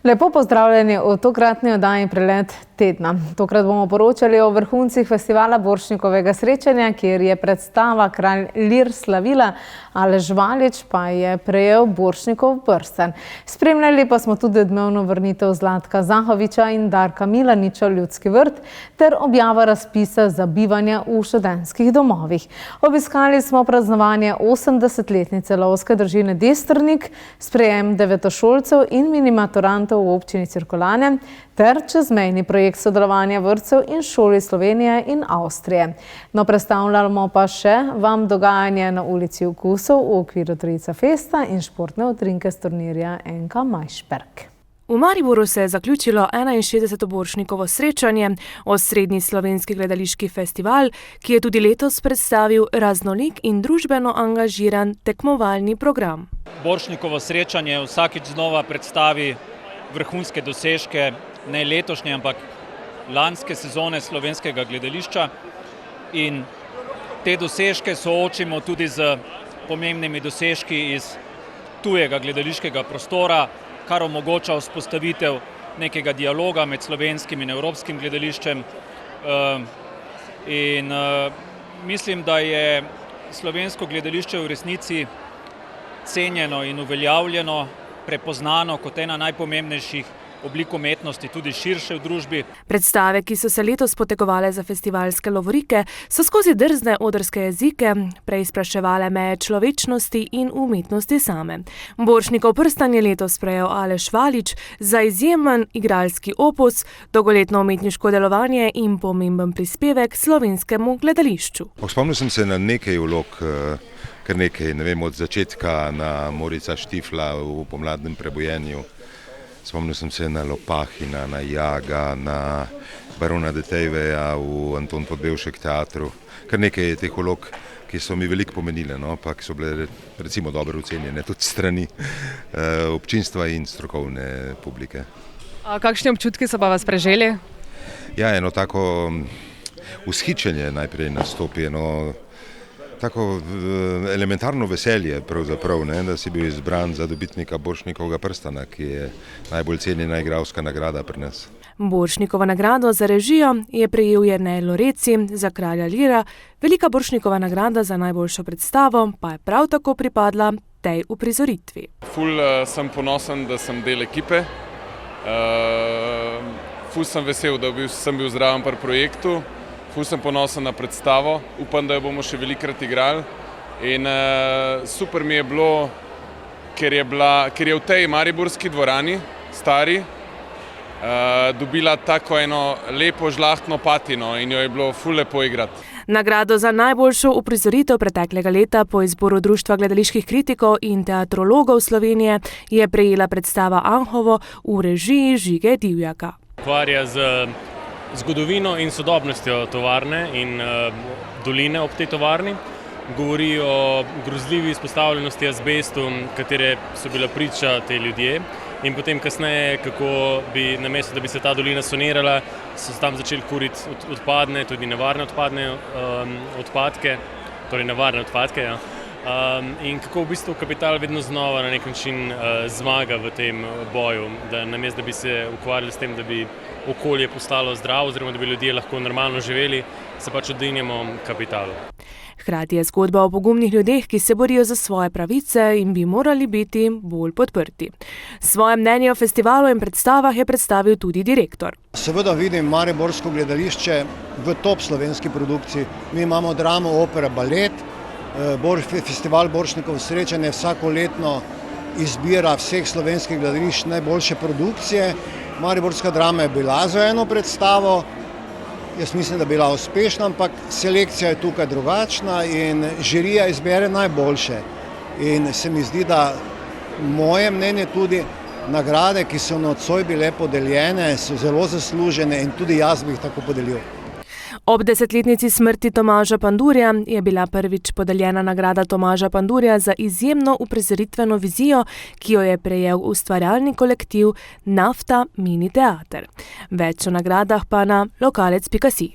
Lepo pozdravljeni v tokratni oddaji Prelet tedna. Tokrat bomo poročali o vrhuncih festivala Borštnikovega srečanja, kjer je predstava Kralj Lir slavila, Aleš Valič pa je prejel Borštnikov prsten. Spremljali pa smo tudi odmevno vrnitev Zlatka Zahoviča in Darka Milaniča v Ljudski vrt ter objava razpisa za bivanje v študentskih domovih. Obiskali smo praznovanje 80-letnice lovske družine Destrnik, sprejem devetošolcev in minimaturantov v občini Cirkulane ter čezmejni projekt sodelovanja vrtcev in šoli Slovenije in Avstrije. No, predstavljamo pa še vam dogajanje na ulici Vkusov v okviru Trojica Festa in športne utrinke s turnirja NK Majšperk. V Mariboru se je zaključilo 61. Borštnikovo srečanje, osrednji slovenski gledališki festival, ki je tudi letos predstavil raznolik in družbeno angažiran tekmovalni program. Borštnikovo srečanje vsakič znova predstavi vrhunske dosežke, ne letošnje, ampak lanske sezone slovenskega gledališča, in te dosežke soočimo tudi z pomembnimi dosežki iz tujega gledališkega prostora, kar omogoča vzpostavitev nekega dialoga med slovenskim in evropskim gledališčem. Mislim, da je slovensko gledališče v resnici cenjeno in uveljavljeno, prepoznano kot ena najpomembnejših oblik umetnosti, tudi širše v družbi. Predstave, ki so se letos potegovale za festivalske lovorike, so skozi drzne odrske jezike preizpraševale meje človečnosti in umetnosti same. Borštnikov prstan je letos prejel Aleš Valič za izjemen igralski opus, dolgoletno umetniško delovanje in pomemben prispevek slovenskemu gledališču. Spomnil sem se na nekaj vlog, kar nekaj, od začetka na Morica Štifla v Pomladnem prebojenju. Spomnil sem se na Lopahina, na Jaga, na Barona de Tejveja v Anton Podbevšek teatru. Kar nekaj je teh vlog, ki so mi veliko pomenile, pa ki so bile recimo dobro ocenjene tudi strani občinstva in strokovne publike. Kakšni občutki so pa vas preželi? Ja, eno tako vzhičenje najprej nastopi, tako elementarno veselje pravzaprav, da si bil izbran za dobitnika Borštnikovega prstana, ki je najbolj cenjena igralska nagrada pri nas. Borštnikovo nagrado za režijo je prejel Jernej Loreci za Kralja Lira, velika Borštnikova nagrada za najboljšo predstavo pa je prav tako pripadla tej uprizoritvi. Ful sem ponosen, da sem del ekipe. Ful sem vesel, da sem bil zraven pri projektu. Ful sem ponosen na predstavo, upam, da jo bomo še velikrat igrali. In super mi je bilo, ker je v tej mariborski dvorani, stari, dobila tako eno lepo žlahtno patino in jo je bilo ful lepo igrati. Nagrado za najboljšo uprizoritev preteklega leta po izboru Društva gledaliških kritikov in teatrologov Slovenije je prejela predstava Anhovo v režiji Žige Divjaka. Ukvarja z zgodovino in sodobnostjo tovarne in doline ob tej tovarni. Govori o grozljivi izpostavljenosti azbestu, katere so bila priča te ljudje, in potem kasneje, kako bi namesto, da bi se ta dolina sanirala, so tam začeli kuriti odpadne, tudi nevarne odpadke, torej nevarne odpadke, ja. In kako v bistvu kapital vedno znova na nek način zmaga v tem boju, da namesto, da bi se ukvarjali s tem, da bi okolje postalo zdravo oziroma da bi ljudje lahko normalno živeli, se pač odrinjamo kapitalu. Hkrati je zgodba o pogumnih ljudeh, ki se borijo za svoje pravice in bi morali biti bolj podprti. Svoje mnenje o festivalu in predstavah je predstavil tudi direktor. Seveda vidim mariborsko gledališče v top slovenski produkciji. Mi imamo dramo, opera, balet. Festival Borštnikovo srečanje vsakoletno izbira vseh slovenskih gledališč najboljše produkcije. Mariborska drama je bila za eno predstavo, jaz mislim, da je bila uspešna, ampak selekcija je tukaj drugačna in žirija izbere najboljše. In se mi zdi, da moje mnenje tudi nagrade, ki so nocoj bile podeljene, so zelo zaslužene in tudi jaz bi jih tako podelil. Ob 10-letnici smrti Tomaža Pandurja je bila prvič podeljena nagrada Tomaža Pandurja za izjemno uprizoritveno vizijo, ki jo je prejel ustvarjalni kolektiv Nafta Mini Teater. Več o nagradah pa na lokalec.si.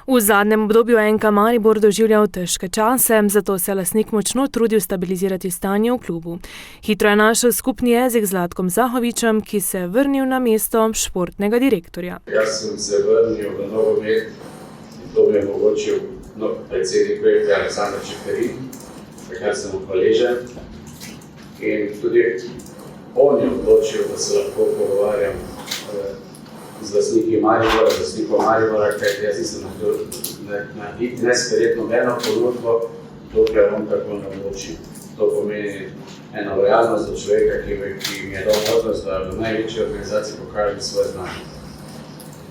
V zadnjem obdobju NK Maribor doživljal težke čase, zato se lastnik močno trudil stabilizirati stanje v klubu. Hitro je našel skupni jezik z Zlatkom Zahovičem, ki se je vrnil na mesto športnega direktorja. Jaz sem se vrnil v nogomet in to mi je omogočil predsednik projekta Aleksandar Čeferin, takrat sem mu hvaležen. In tudi on je odločil, da se lahko pogovarjam z lastniki Maribora, z lastnikom Maribora, kajti jaz nisem narediti nesprejet nobeno ponudbo, dokler on tako ne odloči. To pomeni eno lojalnost do človeka, ki mi je dal možnost, da v največji organizaciji pokažem svoje znanje.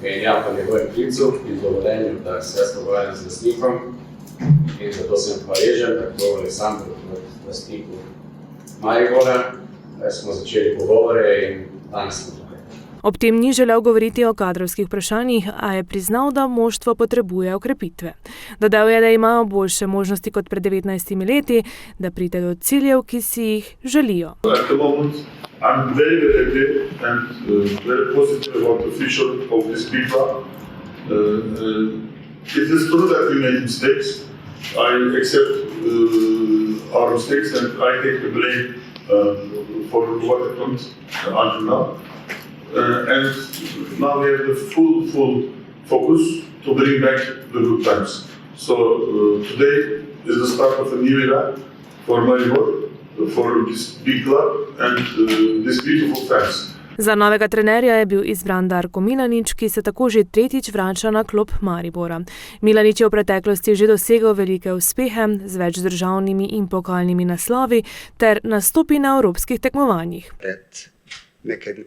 In ja, po njegovem klicu in dovoljenju, da se jaz pogovarjam z lastnikom, in zato sem hvaležen, tako Aleksandru kot lastniku Maribora, smo začeli pogovore in danes smo tukaj. Ob tem ni želel govoriti o kadrovskih vprašanjih, a je priznal, da moštvo potrebuje okrepitve. Dodal je, da imajo boljše možnosti kot pred 19 leti, da pride do ciljev, ki si jih želijo. At the moment, I'm very happy and very positive about the future of this big club. It is true that we made mistakes. I accept our mistakes and I take the blame for what happened until now. And now we have the full focus to bring back the good times. So today is the start of a new era for Maribor, for this big club and this beautiful fans. Za novega trenerja je bil izbran Darko Milanič, ki se tako že tretjič vrača na klop Maribora. Milanič je v preteklosti že dosegel velike uspehe z več državnimi in pokalnimi naslovi ter nastopi na evropskih tekmovanjih.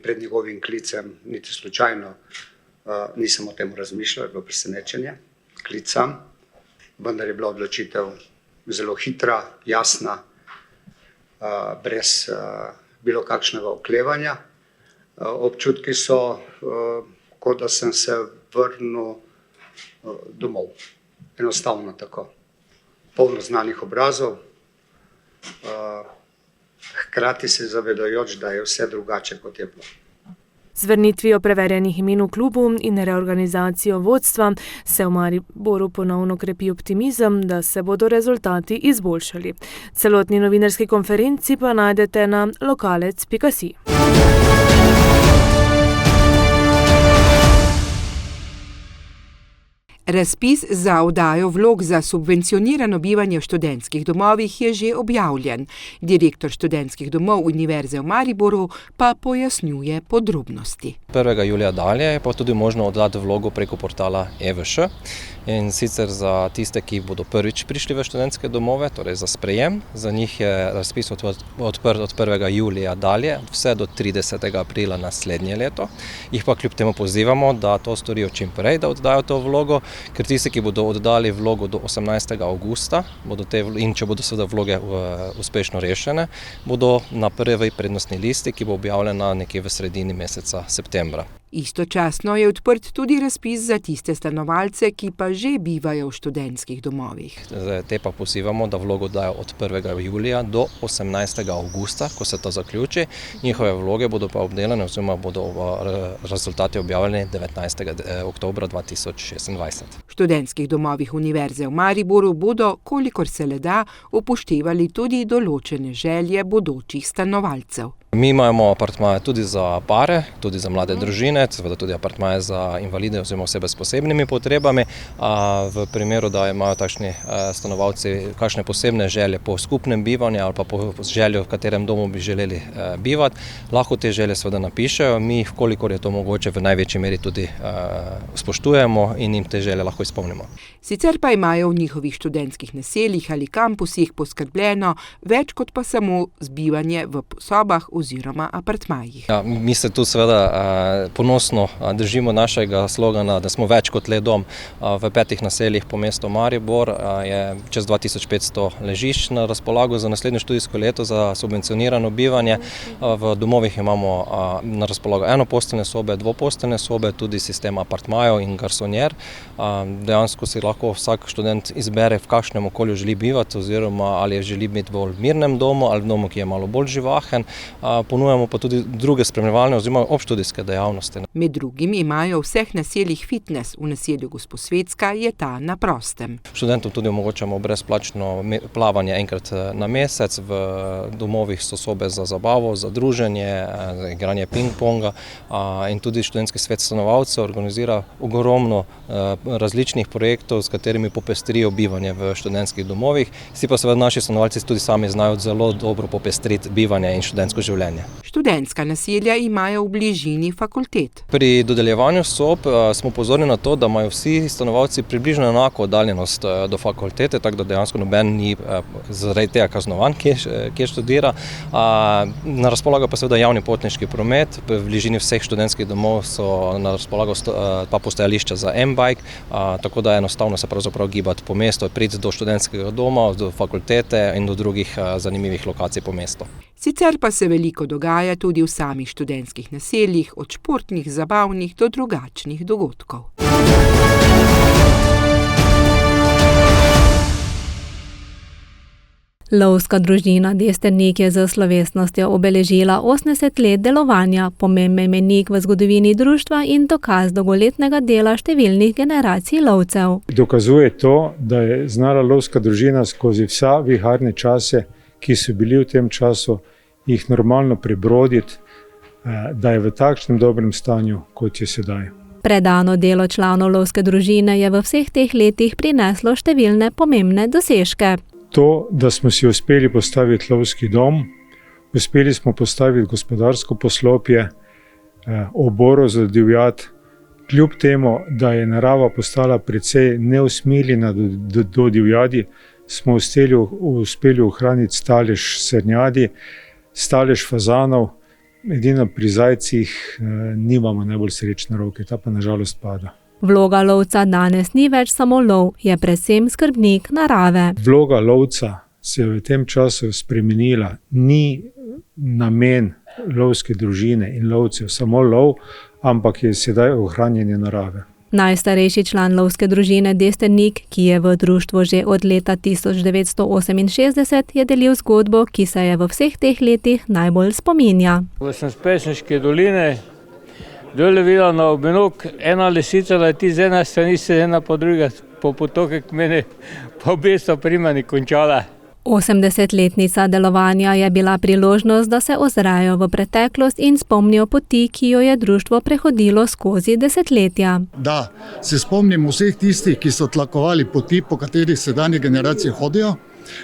Pred njegovim klicem, niti slučajno nisem o tem razmišljal, je bilo presenečenje. Klic sam, vendar je bila odločitev zelo hitra, jasna, brez bilo kakšnega oklevanja. Občutki so, kot da sem se vrnil domov. Enostavno tako. Polno znanih obrazov, hkrati se zavedajoč, da je vse drugače, kot je bilo. Z vrnitvijo preverjenih imen v klubu in reorganizacijo vodstva se v Mariboru ponovno krepi optimizem, da se bodo rezultati izboljšali. Celotni novinarski konferenci pa najdete na lokalec.si. Razpis za oddajo vlog za subvencionirano bivanje v študentskih domovih je že objavljen. Direktor študentskih domov Univerze v Mariboru pa pojasnjuje podrobnosti. 1. julija dalje je pa tudi možno oddati vlogo preko portala EVŠ. In sicer za tiste, ki bodo prvič prišli v študentske domove, torej za sprejem. Za njih je razpis odprt od 1. julija dalje, vse do 30. aprila naslednje leto. Jih pa kljub temu pozivamo, da to storijo čim prej, da oddajo to vlogo, ker tisti, ki bodo oddali vlogo do 18. avgusta, in če bodo seveda vloge uspešno rešene, bodo na prvi prednostni listi, ki bo objavljena nekje v sredini meseca septembra. Istočasno je odprt tudi razpis za tiste stanovalce, ki pa že bivajo v študentskih domovih. Te pa pozivamo, da vlogo dajo od 1. julija do 18. avgusta, ko se to zaključi. Njihove vloge bodo pa obdelane oziroma bodo rezultati objavljeni 19. oktobra 2026. V študentskih domovih Univerze v Mariboru bodo, kolikor se le da, upoštevali tudi določene želje bodočih stanovalcev. Mi imamo apartmaje tudi za pare, tudi za mlade družine, seveda tudi apartmaje za invalide oziroma osebe s posebnimi potrebami. V primeru, da imajo takšni stanovalci kakšne posebne želje po skupnem bivanju ali pa po želji, v katerem domu bi želeli bivati, lahko te želje seveda napišejo. Mi, kolikor je to mogoče, v največji meri tudi spoštujemo in jim te želje lahko izpolnimo. Sicer pa imajo v njihovih študentskih naseljih ali kampusih poskrbljeno več kot pa samo zbivanje v sobah oziroma apartmajih. Ja, mi se tu seveda ponosno držimo našega slogana, da smo več kot le dom. V 5 naseljih po mestu Maribor je čez 2500 ležišč na razpolago za naslednje študijsko leto za subvencionirano bivanje. V domovih imamo na razpolago enoposteljne sobe, dvoposteljne sobe, tudi sistem apartmajev in garsonjer. Dejansko si lahko vsak študent izbere, v kakšnem okolju želi bivati oziroma ali želi biti v bolj mirnem domu ali v domu, ki je malo bolj živahen. ponujamo pa tudi druge spremljevalne oziroma obštudijske dejavnosti. Med drugim imajo v vseh naseljih fitnes, v naselju Gosposvetska je ta na prostem. Študentom tudi omogočamo brezplačno plavanje enkrat na mesec, v domovih so sobe za zabavo, za druženje, za igranje ping-ponga in tudi študentski svet stanovalcev organizira ogromno različnih projektov, s katerimi popestrijo bivanje v študentskih domovih. Si pa seveda naši stanovalci tudi sami znajo zelo dobro popestriti bivanje in študentsko življenje. Študentska naselja imajo v bližini fakultet. Pri dodeljevanju sob smo pozorni na to, da imajo vsi stanovalci približno enako oddaljenost do fakultete, tako da dejansko noben ni zaradi tega kaznovan, kje študira. Na razpolago pa seveda javni potniški promet, v bližini vseh študentskih domov so na razpolago pa postajališča za M-bike, tako da enostavno se pravzaprav gibati po mestu, priti do študentskega doma, do fakultete in do drugih zanimivih lokacij po mestu. Sicer pa se veliko dogaja tudi v samih študentskih naseljih, od športnih, zabavnih do drugačnih dogodkov. Lovska družina Desternik je z slovesnostjo obeležila 80 let delovanja, pomemben mejnik v zgodovini društva in dokaz dolgoletnega dela številnih generacij lovcev. Dokazuje to, da je znala lovska družina skozi vsa viharne čase, ki so bili v tem času, jih normalno prebroditi, da je v takšnem dobrem stanju, kot je sedaj. Predano delo članov lovske družine je v vseh teh letih prineslo številne pomembne dosežke. To, da smo si uspeli postaviti lovski dom, uspeli smo postaviti gospodarsko poslopje, oboro za divjad, kljub temu, da je narava postala precej neusmiljena do divjadi, smo uspeli ohraniti stalež srnjadi, stalež fazanov, edino pri zajcih nimamo najbolj srečne roke, ta pa nažalost pada. Vloga lovca danes ni več samo lov, je predvsem skrbnik narave. Vloga lovca se je v tem času spremenila, ni namen lovske družine in lovcev samo lov, ampak je sedaj ohranjanje narave. Najstarejši član lovske družine Desternik, ki je v društvu že od leta 1968, je delil zgodbo, ki se je v vseh teh letih najbolj spominja. Sem z Pesniške doline, dole videla na obinok, ena lisica leti z ene strani, ena po druge, po potoke k meni, pa obe so pri meni končale. 80-letnica delovanja je bila priložnost, da se ozrajo v preteklost in spomnijo poti, ki jo je društvo prehodilo skozi desetletja. Da se spomnimo vseh tistih, ki so tlakovali poti, po katerih sedanje generacije hodijo.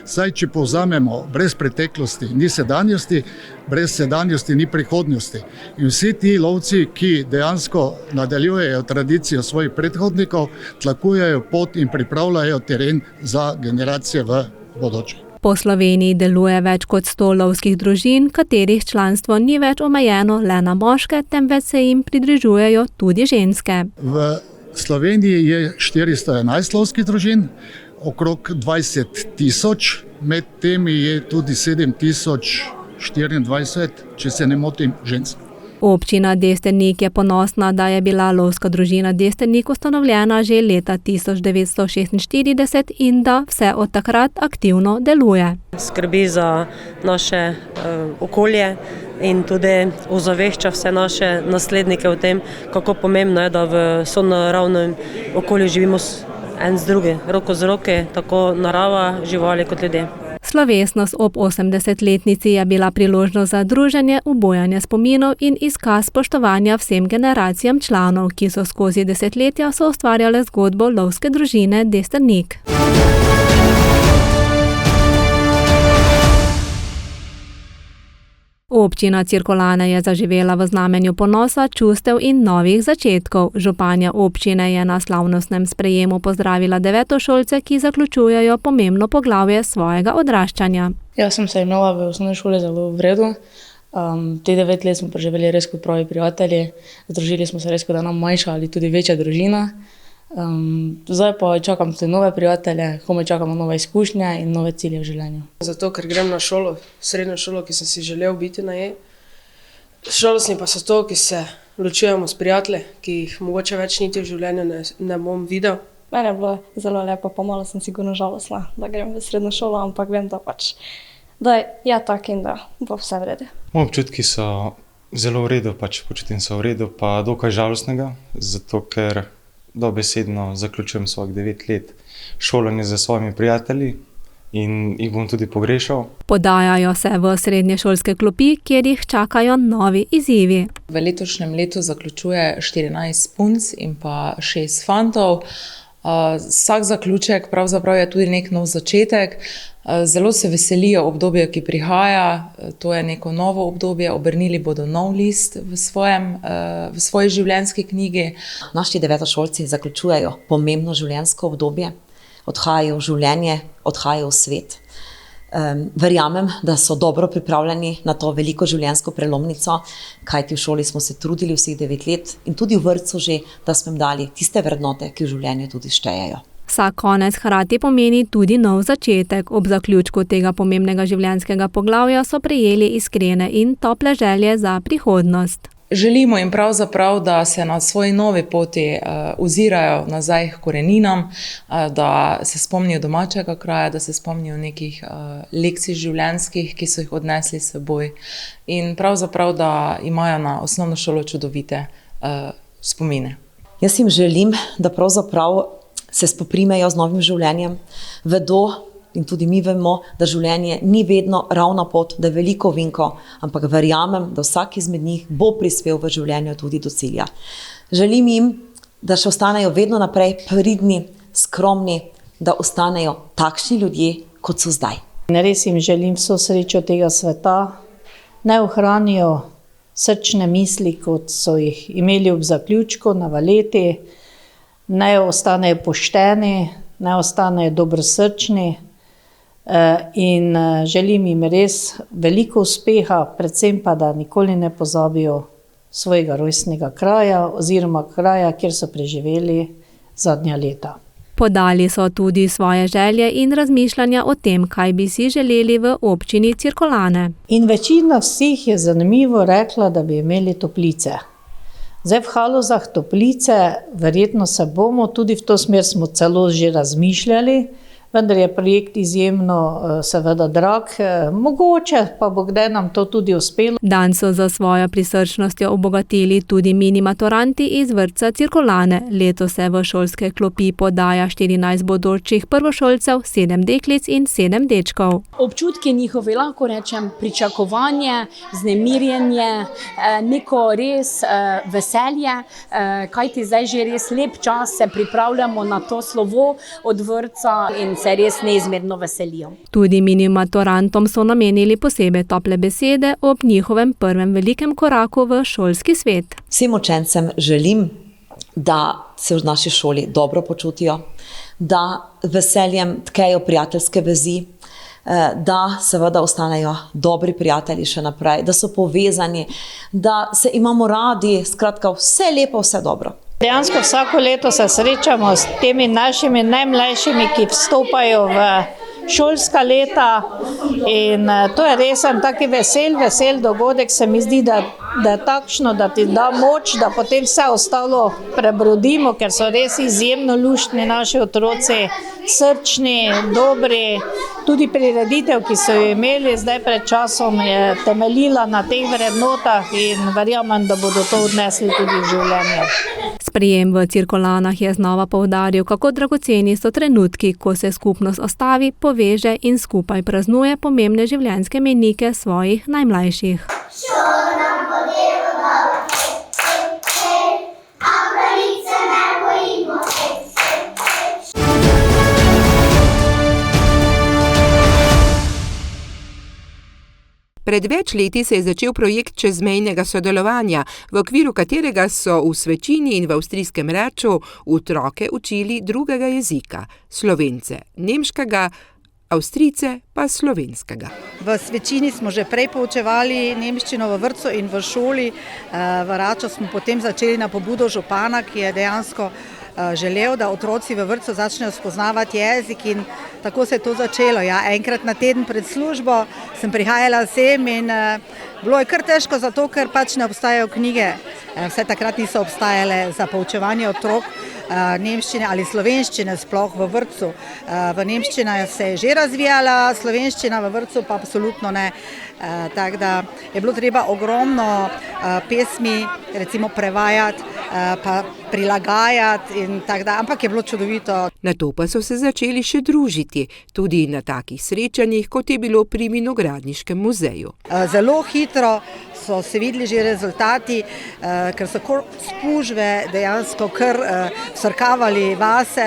Saj, če povzamemo, brez preteklosti ni sedanjosti, brez sedanjosti ni prihodnosti. In vsi ti lovci, ki dejansko nadaljujejo tradicijo svojih predhodnikov, tlakujejo pot in pripravljajo teren za generacije v bodoče. Po Sloveniji deluje več kot 100 lovskih družin, katerih članstvo ni več omejeno le na moške, temveč se jim pridružujejo tudi ženske. V Sloveniji je 411 lovskih družin, okrog 20 000, med temi je tudi 7024, če se ne motim, žensk. Občina Desternik je ponosna, da je bila lovska družina Desternik ustanovljena že leta 1946 in da vse od takrat aktivno deluje. Skrbi za naše okolje in tudi ozavešča vse naše naslednike o tem, kako pomembno je, da v sonaravnem okolju živimo en z drugim, roko z roke, tako narava, živali kot ljudje. Slovesnost ob 80-letnici je bila priložnost za druženje, ubojanje spominov in izkaz spoštovanja vsem generacijam članov, ki so skozi desetletja soustvarjale zgodbo lovske družine Desternik. Občina Cirkulane je zaživela v znamenju ponosa, čustev in novih začetkov. Županja občine je na slavnostnem sprejemu pozdravila devetošolce, ki zaključujejo pomembno poglavje svojega odraščanja. Jaz sem se imela v osnovni šoli zelo v redu. Te 9 let smo preživeli res kot pravi prijatelji. Združili smo se res kot ena manjša ali tudi večja družina. Zdaj pa čakam te nove prijatelje, komaj čakamo nove izkušnje in nove cilje v življenju. Zato, ker grem na šolo, srednjo šolo, ki sem si želel biti na njej. Žalostni pa so to, ki se ločujemo s prijatelji, ki jih mogoče več niti v življenju ne bom videl. Mene je bilo zelo lepo, pa malo sem sigurno žalostna, da grem v srednjo šolo, ampak vem, da pač da je tak in da bo vse v redu. Moji občutki so zelo v redu, pač počutim se v redu, pa dokaj žalostnega, zato ker dobesedno zaključujem svojih 9 let šolanja z svojimi prijatelji in jih bom tudi pogrešal. Podajajo se v srednješolske klopi, kjer jih čakajo novi izzivi. V letošnjem letu zaključuje 14 punc in pa 6 fantov. Vsak zaključek pravzaprav je tudi nek nov začetek. Zelo se veselijo obdobja, ki prihaja, to je neko novo obdobje, obrnili bodo nov list v svoji življenjski knjigi. Naši devetošolci zaključujejo pomembno življenjsko obdobje, odhajajo v življenje, odhajajo v svet. Verjamem, da so dobro pripravljeni na to veliko življenjsko prelomnico, kajti v šoli smo se trudili vseh 9 let in tudi v vrtcu že, da smo jim dali tiste vrednote, ki v življenju tudi štejejo. Vsak konec hkrati pomeni tudi nov začetek. Ob zaključku tega pomembnega življenjskega poglavja so prejeli iskrene in tople želje za prihodnost. Želimo jim pravzaprav, da se na svoji novi poti ozirajo nazaj k koreninam, da se spomnijo domačega kraja, da se spomnijo nekih lekcij življenjskih, ki so jih odnesli s seboj in pravzaprav, da imajo na osnovno šolo čudovite spomine. Jaz jim želim, da pravzaprav se spoprimejo z novim življenjem, vedo in tudi mi vemo, da življenje ni vedno ravna pot, da je veliko ovinko, ampak verjamem, da vsak izmed njih bo prispel v življenju tudi do cilja. Želim jim, da še ostanejo vedno naprej pridni, skromni, da ostanejo takšni ljudje, kot so zdaj. Res jim želim vso srečo tega sveta, naj ohranijo srčne misli, kot so jih imeli ob zaključku na valeti, naj ostanejo pošteni, naj ostanejo dobrosrčni, in želim jim res veliko uspeha, predvsem pa, da nikoli ne pozabijo svojega rojstnega kraja oziroma kraja, kjer so preživeli zadnja leta. Podali so tudi svoje želje in razmišljanja o tem, kaj bi si želeli v občini Cirkulane. In večina vseh je zanimivo rekla, da bi imeli toplice. Zdaj v Halozah toplice, verjetno se bomo, tudi v to smer smo celo že razmišljali, vendar je projekt izjemno seveda drag, mogoče pa bo kdaj nam to tudi uspelo. Dan so za svojo prisrčnostjo obogatili tudi mini maturanti iz vrtca Cirkulane. Letos se v šolske klopi podaja 14 bodočih prvošolcev, 7 deklic in 7 dečkov. Občutki njihovi, lahko rečem, pričakovanje, vznemirjenje, neko res veselje, kajti zdaj že res lep čas se pripravljamo na to slovo od vrtca in se res neizmerno veselijo. Tudi mini maturantom so namenili posebej tople besede ob njihovem prvem velikem koraku v šolski svet. Vsem učencem želim, da se v naši šoli dobro počutijo, da veseljem tkejo prijateljske vezi, da seveda ostanejo dobri prijatelji še naprej, da so povezani, da se imamo radi, skratka vse lepo, vse dobro. Dejansko vsako leto se srečamo s temi našimi najmlajšimi, ki vstopajo v šolska leta in to je res en taki vesel dogodek, se mi zdi, da je takšno, da ti da moč, da potem vse ostalo prebrodimo, ker so res izjemno luštni naši otroci, srčni, dobri. Tudi prireditev, ki so jo imeli zdaj pred časom, je temeljila na teh vrednotah in verjamem, da bodo to odnesli tudi v življenje. Sprejem v Cirkulanah je znova poudaril, kako dragoceni so trenutki, ko se skupnost ostavi, poveže in skupaj praznuje pomembne življenjske mejnike svojih najmlajših. Pred več leti se je začel projekt čezmejnega sodelovanja, v okviru katerega so v Svečini in v avstrijskem Raču otroke učili drugega jezika, Slovence nemškega, Avstrijce pa slovenskega. V Svečini smo že prej poučevali nemščino v vrtcu in v šoli. V Raču smo potem začeli na pobudo župana, ki je dejansko želel, da otroci v vrtcu začnejo spoznavati jezik in tako se je to začelo. Ja, enkrat na teden pred službo sem prihajala sem in bilo je kar težko zato, ker pač ne obstajajo knjige. Vse takrat niso obstajale za poučevanje otrok. nemščine ali slovenščine sploh v vrtcu. V nemščina se je že razvijala, slovenščina v vrtcu pa absolutno ne. Tako da je bilo treba ogromno pesmi recimo prevajati, pa prilagajati in tako da, ampak je bilo čudovito. Nato pa so se začeli še družiti, tudi na takih srečanjih, kot je bilo pri Vinogradniškem muzeju. Zelo hitro so se videli že rezultati, ker so spužve dejansko kar vsrkavali vase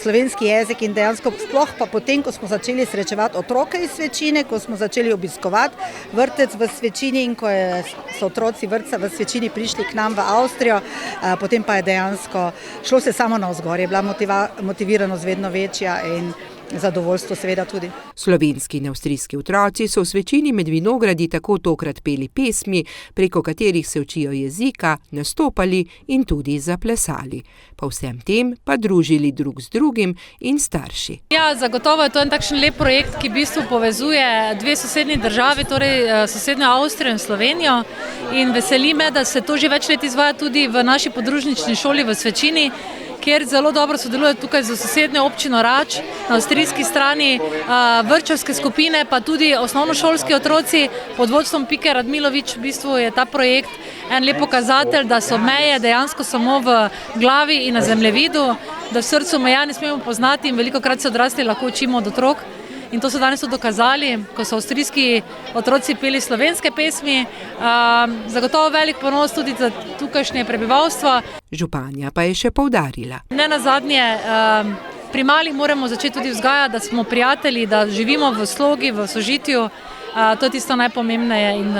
slovenski jezik in dejansko sploh pa potem, ko smo začeli srečevati otroke iz Svečine, ko smo začeli obiskovati vrtec v Svečini in ko so otroci vrtca v Svečini prišli k nam v Avstrijo, potem pa je dejansko šlo se samo navzgor, je bila motiviranost vedno večja in zadovoljstvo seveda tudi. Slovenski in avstrijski otroci so v Svečini med vinogradi tako tokrat peli pesmi, preko katerih se učijo jezika, nastopali in tudi zaplesali. Po vsem tem pa družili drug z drugim in starši. Ja, zagotovo je to en takšen lep projekt, ki v bistvu povezuje dve sosednji državi, torej sosednjo Avstrijo in Slovenijo. In veseli me, da se to že več let izvaja tudi v naši podružnični šoli v Svečini, kjer zelo dobro sodeluje tukaj z sosednjo občino Rač, na avstrijski strani vrtčevske skupine, pa tudi osnovnošolski otroci pod vodstvom Pike Radmilovič. V bistvu je ta projekt en lep pokazatelj, da so meje dejansko samo v glavi in na zemljevidu, da v srcu meja ne smemo poznati in velikokrat se odrasli lahko učimo od otrok. In to so danes dokazali, ko so avstrijski otroci peli slovenske pesmi. Zagotovo velik ponos tudi za tukajšnje prebivalstvo. Županja pa je še poudarila. Ne nazadnje, pri malih moramo začeti tudi vzgajati, da smo prijatelji, da živimo v slogi, v sožitju. To je tisto najpomembneje in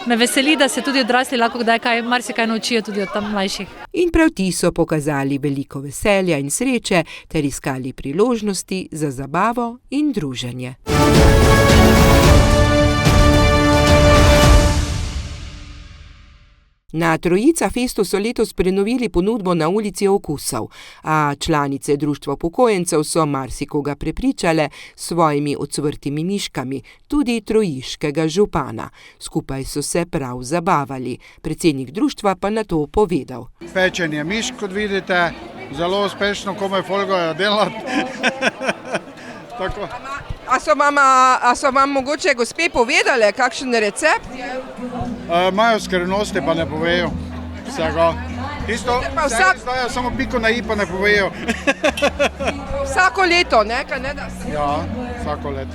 me veseli, da se tudi odrasli lahko kdaj marsikaj naučijo tudi od tam mlajših. In prav ti so pokazali veliko veselja in sreče ter iskali priložnosti za zabavo in druženje. Na Trojica festu so letos prenovili ponudbo na ulici Okusov, a članice društva upokojencev so marsikoga prepričale s svojimi ocvrtimi miškami, tudi trojiškega župana. Skupaj so se prav zabavali. Predsednik društva pa na to povedal. Pečenje mišk, kot vidite, zelo uspešno, komaj folgajo delati. Tako. A so vam mogoče gospe povedale, kakšen recept je? Imajo skrivnosti, pa ne povejo vsega. Isto, znajo samo piko na i, pa ne povejo. Vsako leto, ne? Ja, vsako leto.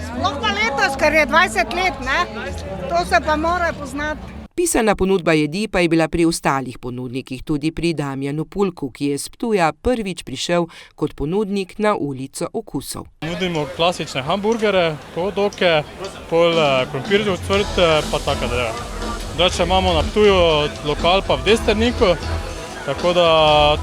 Sploh pa letos, ker je 20 let, ne? To se pa mora poznati. Pisana ponudba jedi pa je bila pri ostalih ponudnikih, tudi pri Damjanu Pulku, ki je s Ptuja prvič prišel kot ponudnik na ulico Okusov. Nudimo klasične hamburgere, hot-doge, pol krompirjev cvrt, pa taka dreva. Drugače imamo na Ptuju lokal pa v Desterniku, tako da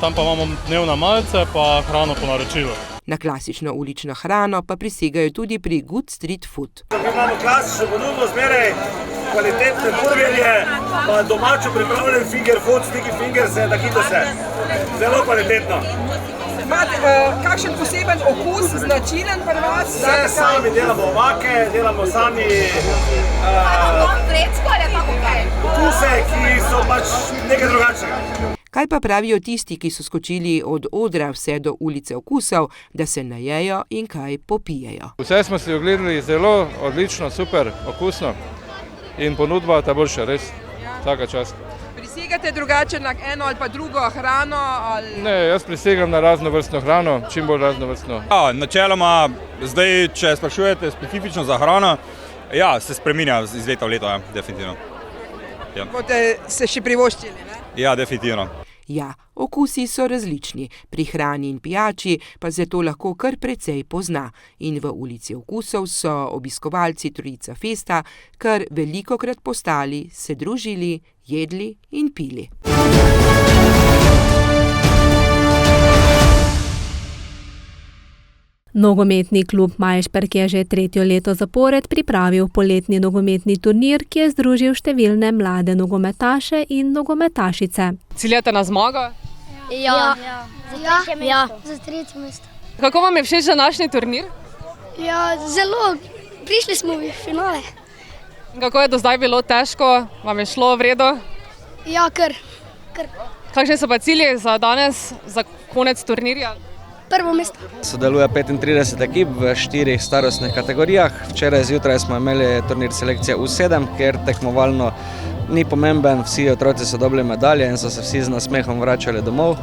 tam pa imamo dnevna malice pa hrano po naročilu. Na klasično ulično hrano pa prisegajo tudi pri Good Street Food. Mi imamo klasično ponudbo, zmeraj kvalitetne burgerje, pa domačo pripravljen finger food, sticky fingers, takito se. Zelo kvalitetno. Imate kakšen poseben okus, značilen pri vas? Vse sami delamo omake, delamo sami okuse, ki so pač nekaj drugačnega. Kaj pa pravijo tisti, ki so skočili od odra vse do ulice Okusov, da se najejo in kaj popijejo? Vse smo si ogledali zelo odlično, super, okusno in ponudba je ta boljša, res, vsaka čast. Prisegate drugače na eno ali pa drugo hrano? Ali... Ne, jaz prisegam na raznovrstno hrano, čim bolj raznovrstno. Ja, načeloma, zdaj, če sprašujete specifično za hrano, ja, se spreminja iz leta v leto, ja, definitivno. Ja. Boste se še privoščili, ne? Ja, definitivno. Ja, okusi so različni, pri hrani in pijači pa se to lahko kar precej pozna. In v ulici Okusov so obiskovalci Trojica festa kar velikokrat postali, se družili, jedli in pili. Nogometni klub Majšperk je že tretjo leto zapored pripravil poletni nogometni turnir, ki je združil številne mlade nogometaše in nogometašice. Ciljate na zmago? Ja. Za tretje mesto. Kako vam je všeč današnji turnir? Ja, zelo. Prišli smo v finale. Kako je do zdaj bilo težko? Vam je šlo v redu? Ja, kar. Kakšni so pa cilji za danes, za konec turnirja? Prvo mesto. Sodeluje 35 ekip v 4 starostnih kategorijah. Včeraj zjutraj smo imeli turnir selekcije U7, kjer tekmovalno ni pomemben, vsi otroci so dobili medalje in so se vsi z nasmehom vračali domov.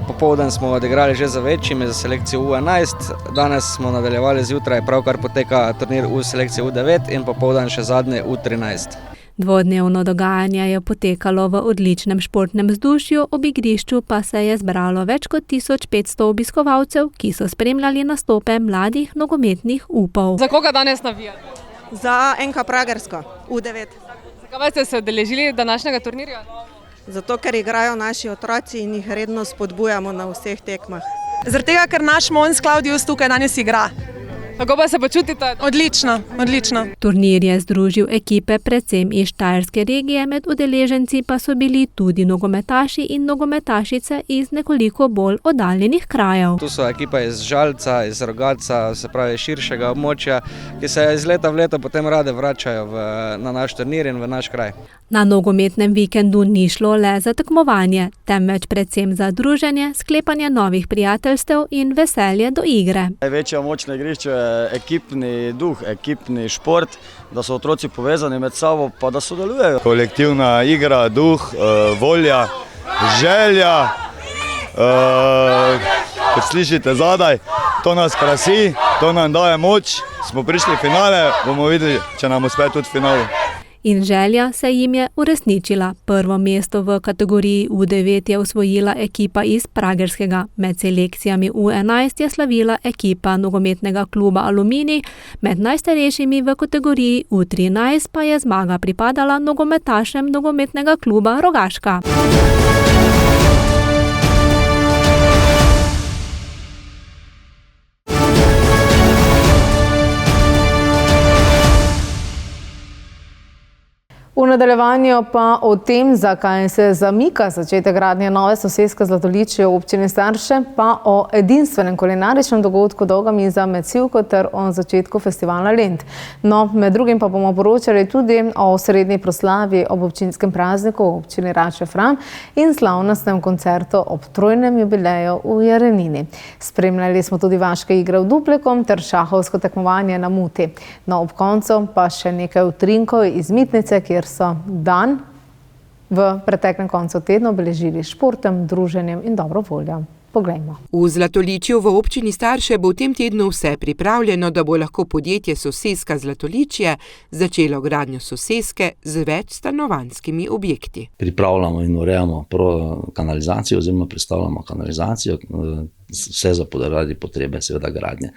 Popoldan smo odigrali že za večjimi, za selekcijo U11, danes smo nadaljevali zjutraj, pravkar poteka turnir U selekcije U9 in popoldan še zadnji U13. Dvodnevno dogajanje je potekalo v odličnem športnem vzdušju, ob igrišču pa se je zbralo več kot 1500 obiskovalcev, ki so spremljali nastope mladih nogometnih upov. Za koga danes navijate? Za NK Pragersko, U9. Zakaj ste se udeležili današnjega turnirja? Zato, ker igrajo naši otroci in jih redno spodbujamo na vseh tekmah. Zaradi tega, ker naš Mons Klaudius tukaj danes igra. Kako pa se počutite? Odlično, odlično. Turnir je združil ekipe predvsem iz Štajerske regije, med udeleženci pa so bili tudi nogometaši in nogometašice iz nekoliko bolj oddaljenih krajev. Tu so ekipa iz Žalca, iz Rogatca, se pravi širšega območja, ki se iz leta v leto potem rade vračajo na naš turnir in v naš kraj. Na nogometnem vikendu ni šlo le za tekmovanje, temveč predvsem za druženje, sklepanje novih prijateljstev in veselje do igre. Največja moč na igrišču je ekipni duh, ekipni šport, da so otroci povezani med sabo, pa da sodelujejo. Kolektivna igra, duh, volja, želja, kot slišite zadaj, to nas krasi, to nam daje moč. Smo prišli v finale, bomo videli, če nam uspe tudi v finalu. In želja se jim je uresničila. Prvo mesto v kategoriji U9 je osvojila ekipa iz Pragerskega. Med selekcijami U11 je slavila ekipa nogometnega kluba Aluminij, med najstarejšimi v kategoriji U13 pa je zmaga pripadala nogometašem nogometnega kluba Rogaška. V nadaljevanju pa o tem, zakaj se zamika začetek gradnje nove soseske Zlatoličje v občini Starše, pa o edinstvenem kulinaričnem dogodku Dolga miza med Sivko ter o začetku festivala Lent. No, med drugim pa bomo poročali tudi o srednji proslavi ob občinskem prazniku v občini Rače-Fram in slavnostnem koncertu ob trojnem jubileju v Jarenini. Spremljali smo tudi vaške igre v Duplekom ter šahovsko tekmovanje na Muti. No, ob koncu pa še nekaj utrinkov iz Mitnice, kjer so dan v preteklem koncu tedna obeležili športem, druženjem in dobro voljo. Poglejmo. V Zlatoličju v občini Starše bo v tem tednu vse pripravljeno, da bo lahko podjetje Soseska Zlatoličje začelo gradnjo soseske z več stanovanjskimi objekti. Pripravljamo in urejamo kanalizacijo oziroma predstavljamo kanalizacijo, vse zaradi potrebe seveda gradnje.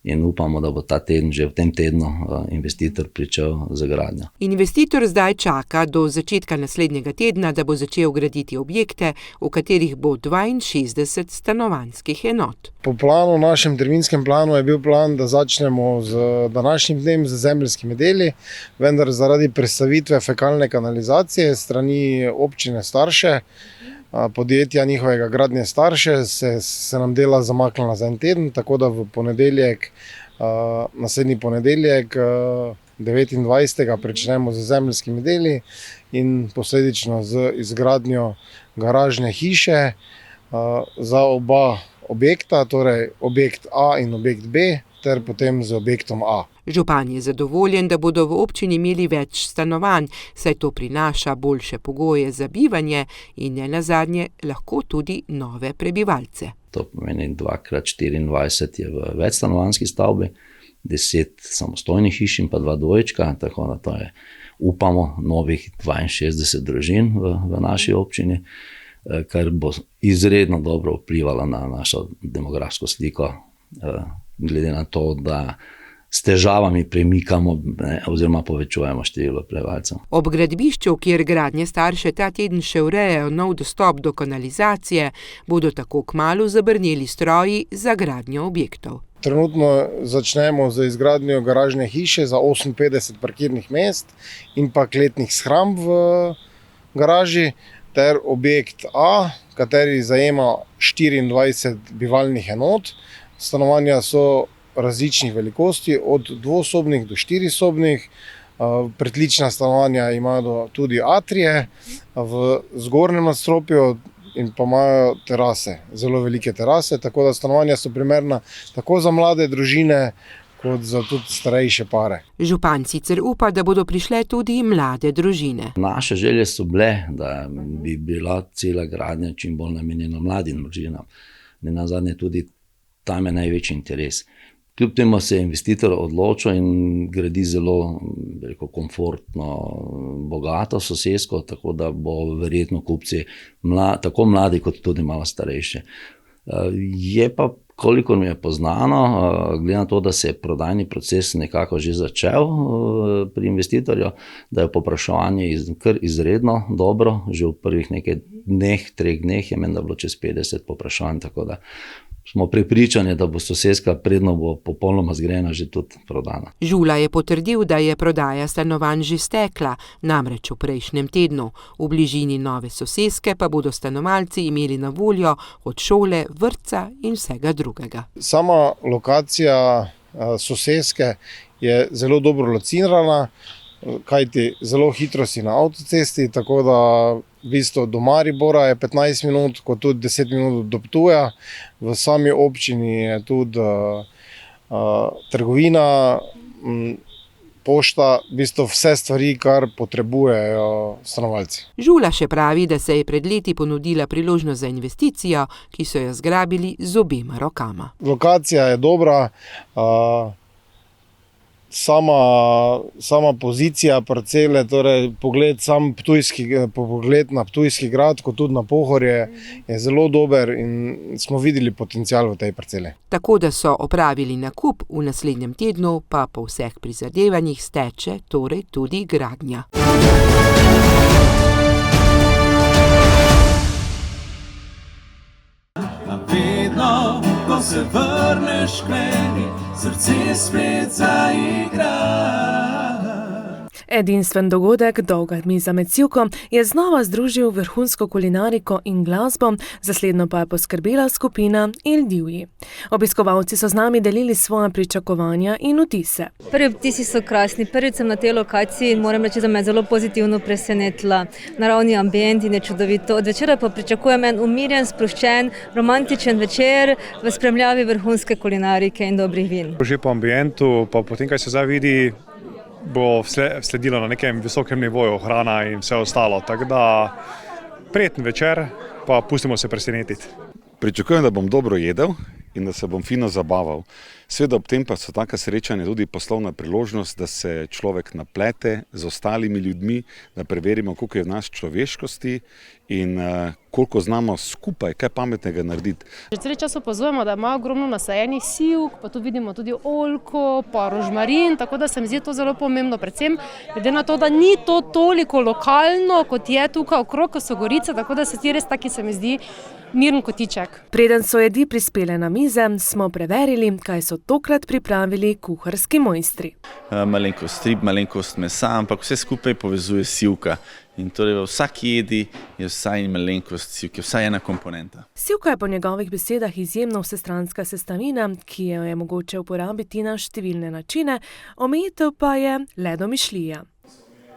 In upamo, da bo ta teden, že v tem tednu, investitor pričel z gradnjo. Investitor zdaj čaka do začetka naslednjega tedna, da bo začel graditi objekte, v katerih bo 62 stanovanjskih enot. Po planu, našem terminskem planu je bil plan, da začnemo z današnjim dnem z zemeljskimi deli, vendar zaradi prestavitve fekalne kanalizacije strani občine Starše, podjetja njihovega gradnje Starše, se nam dela zamaknila za en teden, tako da v ponedeljek, naslednji ponedeljek, 29. pričnemo z zemeljskimi deli in posledično z izgradnjo garažne hiše za oba objekta, torej objekt A in objekt B, ter potem z objektom A. Župan je zadovoljen, da bodo v občini imeli več stanovanj, saj to prinaša boljše pogoje za bivanje in nenazadnje lahko tudi nove prebivalce. To pomeni 2x24 je v večstanovanjski stavbi, 10 samostojnih hiš in pa 2 dvojčka, tako da to je, upamo, novih 62 družin v naši občini, kar bo izredno dobro vplivalo na našo demografsko sliko, glede na to, da s težavami premikamo oziroma povečujemo število prebivalcev. Ob gradbišču, kjer gradnje Starše ta teden še urejajo nov dostop do kanalizacije, bodo tako kmalu zabrneli stroji za gradnjo objektov. Trenutno začnemo z izgradnjo garažne hiše za 58 parkirnih mest in pa kletnih shramb v garaži, ter objekt A, kateri zajema 24 bivalnih enot. Stanovanja so različnih velikosti, od dvosobnih do 4-sobnih. Pritlična stanovanja imajo tudi atrije. V zgornjem nadstropju in pa imajo terase, zelo velike terase, tako da stanovanja so primerna tako za mlade družine, kot za tudi starejše pare. Župan sicer upa, da bodo prišle tudi mlade družine. Naše želje so bile, da bi bila cela gradnja čim bolj namenjena mladim družinam. Nenazadnje tudi tam je največji interes. Kljub temu se je investitor odločil in gradi zelo komfortno, bogato sosesko, tako da bo verjetno kupci tako mladi kot tudi malo starejši. Je pa, kolikor mi je poznano, glede na to, da se je prodajni proces nekako že začel pri investitorju, da je povpraševanje kar izredno dobro, že v prvih nekaj dneh, 3 dneh je menda bilo čez 50 povprašanj, tako da smo prepričani, da bo soseska predno bo popolnoma zgrajena že tudi prodana. Žula je potrdil, da je prodaja stanovanj že stekla, namreč v prejšnjem tednu. V bližini nove soseske pa bodo stanovalci imeli na voljo od šole, vrtca in vsega drugega. Sama lokacija soseske je zelo dobro locirana, kajti zelo hitro si na avtocesti, tako da v bistvu do Maribora je 15 minut, kot tudi 10 minut do Ptuja. V sami občini je tudi trgovina, pošta, v bistvu vse stvari, kar potrebujejo stanovalci. Žula še pravi, da se je pred leti ponudila priložnost za investicijo, ki so jo zgrabili z obema rokama. Lokacija je dobra, sama pozicija parcele, torej pogled na Ptujski grad, kot tudi na Pohorje, je zelo dober in smo videli potencial v tej parceli. Tako da so opravili nakup, v naslednjem tednu pa po vseh prizadevanjih steče torej tudi gradnja. Vedno, ko se vrneš k meni, srce spet zaigra. Edinstven dogodek Dolga miza med sivko je znova združil vrhunsko kulinariko in glasbo, za slednjo pa je poskrbela skupina Il Divji. Obiskovalci so z nami delili svoja pričakovanja in vtise. Prvi vtisi so krasni. Prvič sem na tej lokaciji in moram reči, da me je zelo pozitivno presenetila. Naravni ambient in je čudovito. Od večera pa pričakujem en umirjen, sproščen, romantičen večer v spremljavi vrhunske kulinarike in dobrih vin. Že po ambientu, pa potem, kaj se zdaj vidi, bo sledilo na nekem visokem nivoju hrana in vse ostalo. Tako da prijeten večer, pa pustimo se presenetiti. Pričakujem, da bom dobro jedel in da se bom fino zabaval. Seveda ob tem pa so taka srečanja tudi poslovna priložnost, da se človek naplete z ostalimi ljudmi, da preverimo, koliko je v nas človeškosti in koliko znamo skupaj kaj pametnega narediti. Že cel čas opazujemo, da ima ogromno nasajenih sivk, pa tu vidimo tudi oljko, pa rožmarin, tako da se mi zdi to zelo pomembno, predvsem glede na to, da ni to toliko lokalno, kot je tukaj okrog, ko so gorice, tako da se ti res taki, se mi zdi, miren kotiček. Preden so jedi prispele na mize, smo preverili, kaj so tokrat pripravili kuharski mojstri. Malenkost rib, malenkost mesa, ampak vse skupaj povezuje sivka. In torej v vsaki jedi je vsaj malenkost sivke, vsaj ena komponenta. Sivka je po njegovih besedah izjemno vsestranska sestavina, ki jo je mogoče uporabiti na številne načine, omejitev pa je le domišljija.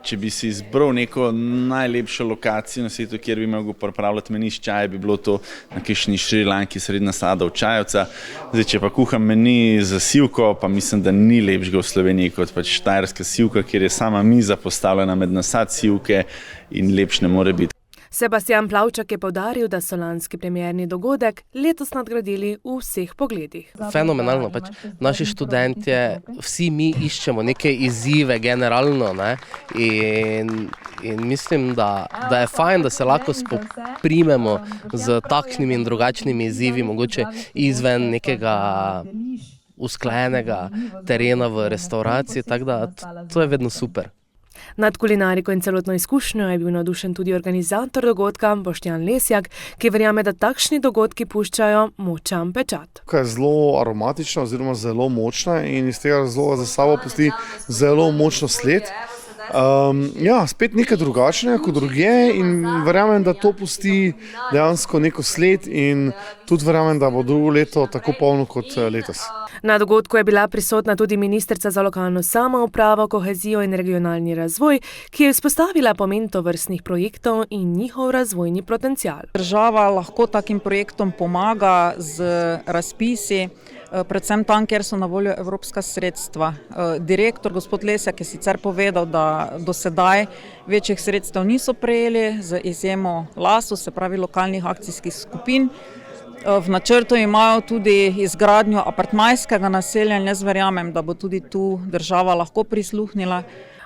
Če bi si izbral neko najlepšo lokacijo na svetu, kjer bi mogel pripravljati meni s čajem, bi bilo to na kakšni Šrilanki sredi nasada Čajevca. Zdaj, če pa kuham meni za sivko, pa mislim, da ni lepšega v Sloveniji kot pač štajerska sivka, kjer je sama miza postavljena med nasad sivke in lepš ne more biti. Sebastian Plavčak je poudaril, da so lanski premierni dogodek letos nadgradili v vseh pogledih. Fenomenalno, pač naši študentje, vsi mi iščemo neke izzive generalno, ne? In mislim, da je fajn, da se lahko spoprimemo z takšnimi in drugačnimi izzivi, mogoče izven nekega usklajenega terena v restauraciji, tako da to je vedno super. Nad kulinariko in celotno izkušnjo je bil navdušen tudi organizator dogodka Boštjan Lesjak, ki verjame, da takšni dogodki puščajo močan pečat. Je zelo aromatična oziroma zelo močna in iz tega razloga za sabo pusti zelo močno sled. Ja, spet nekaj drugačnega kot drugje in verjamem, da to pusti dejansko neko sled in tudi verjamem, da bo drugo leto tako polno kot letos. Na dogodku je bila prisotna tudi ministrica za lokalno samoupravo, kohezijo in regionalni razvoj, ki je izpostavila pomen tovrstnih projektov in njihov razvojni potencial. Država lahko takim projektom pomaga z razpisi, predvsem tam, kjer so na voljo evropska sredstva. Direktor gospod Lesjak je sicer povedal, da do sedaj večjih sredstev niso prejeli, z izjemo LAS-u, se pravi lokalnih akcijskih skupin. V načrtu imajo tudi izgradnjo apartmajskega naselja in jaz verjamem, da bo tudi tu država lahko prisluhnila.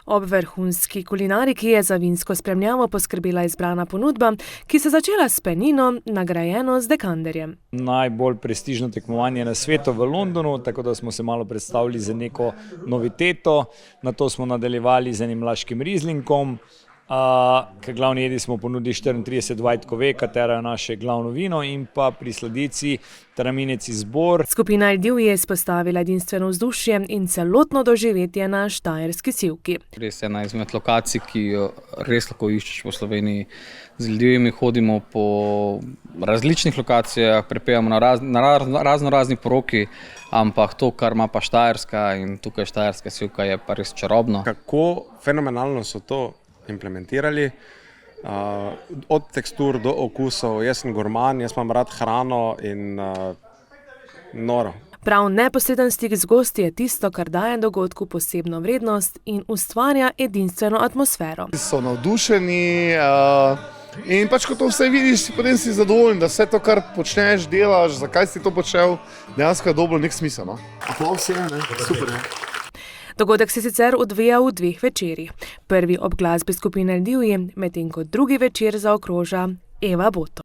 Ob vrhunski kulinariki je za vinsko spremljavo poskrbela izbrana ponudba, ki se začela s penino, nagrajeno z dekanderjem. Najbolj prestižno tekmovanje na svetu v Londonu, tako da smo se malo predstavili za neko noviteto. Nato smo nadaljevali z enim laškim rizlinkom. Ker glavni jedi smo ponudili 34 White Cuvée, katera je naše glavno vino, in pa pri sladici Traminec izbor. Skupina El Divji je izpostavila edinstveno vzdušje in celotno doživetje na štajerski sivki. Res je ena izmed lokacij, ki jo res lahko iščeš po Sloveniji. Z ljudmi hodimo po različnih lokacijah, prepevamo na razni poroki, ampak to, kar ima pa štajerska in tukaj štajerska sivka, je pa res čarobno. Kako fenomenalno so to implementirali, od tekstur do okusov. Jaz sem gurman, jaz imam rad hrano in noro. Prav neposreden stik z gosti je tisto, kar daje dogodku posebno vrednost in ustvarja edinstveno atmosfero. So navdušeni in pač, ko to vse vidiš, potem si zadovoljen, da vse to, kar počneš, delaš, zakaj si to počel, dejansko je dobro nek smisel. Aplavz je, ne? Super, ne? Dogodek se sicer odvija v 2 večerih. Prvi ob glasbi skupine El Divji, medtem ko drugi večer zaokroža Eva Boto.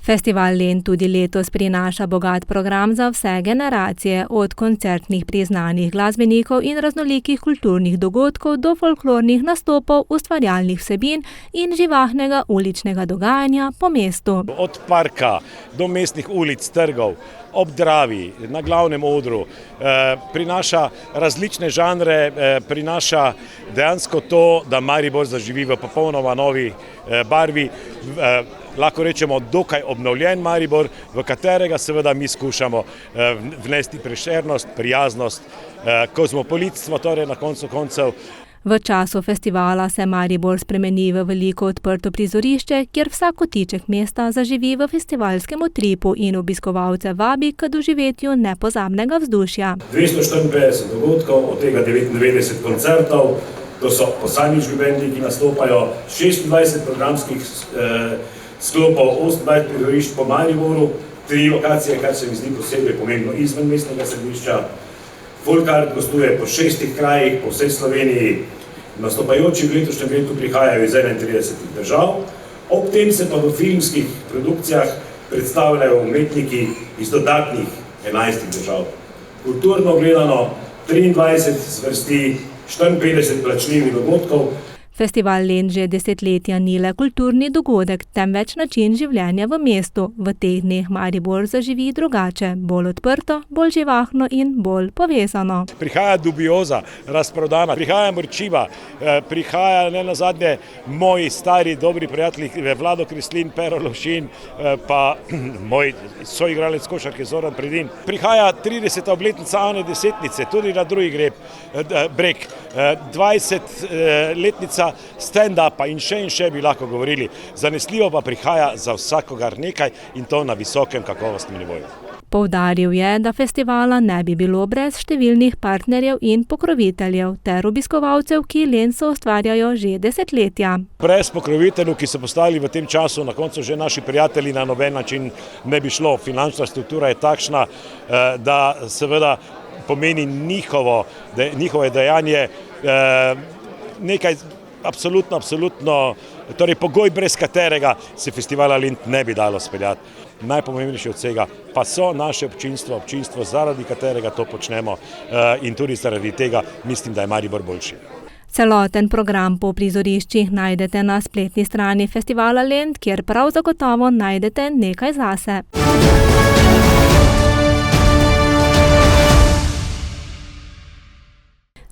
Festival Lent tudi letos prinaša bogat program za vse generacije, od koncertnih priznanih glasbenikov in raznolikih kulturnih dogodkov do folklornih nastopov, ustvarjalnih vsebin in živahnega uličnega dogajanja po mestu. Od parka do mestnih ulic, trgov, ob Dravi, na glavnem odru, prinaša različne žanre, prinaša dejansko to, da Maribor zaživi v popolnoma novi barvi, lahko rečemo dokaj obnovljen Maribor, v katerega seveda mi skušamo vnesti prešernost, prijaznost, kozmopolitstvo, torej na koncu koncev. V času festivala se Maribor spremeni v veliko odprto prizorišče, kjer vsak kotiček mesta zaživi v festivalskem utripu in obiskovalce vabi k doživetju nepozabnega vzdušja. 254 dogodkov, od tega 99 koncertov, to so posamični bendi, ki nastopajo, 26 programskih sklopov, 28 prizorišč po Mariboru, 3 lokacije, kar se mi zdi posebej pomembno izven mestnega središča. Folkart gostuje po 6 krajih po vsej Sloveniji, nastopajoči v letošnjem letu prihajajo iz 31 držav, ob tem se pa v filmskih produkcijah predstavljajo umetniki iz dodatnih 11 držav. Kulturno gledano 23 zvrsti 54 plačljivih dogodkov. Festival Lent že desetletja ni le kulturni dogodek, temveč način življenja v mestu. V teh dneh Maribor zaživi drugače, bolj odprto, bolj živahno in bolj povezano. Prihaja Dubioza, razprodana, prihaja Mrčiva, prihaja ne nazadnje moji stari dobri prijatelji Vlado Kreslin, Pero Lovšin, pa moj soigralec košarke Zoran Predin. Prihaja 30. obletnica Ane Desetnice, tudi na drugi breg, 20-letnica stand-upa in še bi lahko govorili. Zanesljivo pa prihaja za vsakogar nekaj in to na visokem kakovostnem nivoju. Poudaril je, da festivala ne bi bilo brez številnih partnerjev in pokroviteljev ter obiskovalcev, ki Lent soustvarjajo že desetletja. Brez pokroviteljev, ki so postali v tem času na koncu že naši prijatelji, na noben način ne bi šlo. Finančna struktura je takšna, da seveda pomeni njihovo dejanje nekaj absolutno, torej pogoj, brez katerega se festivala Lent ne bi dalo speljati. Najpomembnejše od vsega pa so naše občinstvo, zaradi katerega to počnemo in tudi zaradi tega mislim, da je Maribor boljši. Celoten program po prizoriščih najdete na spletni strani festivala Lent, kjer prav zagotovo najdete nekaj zase.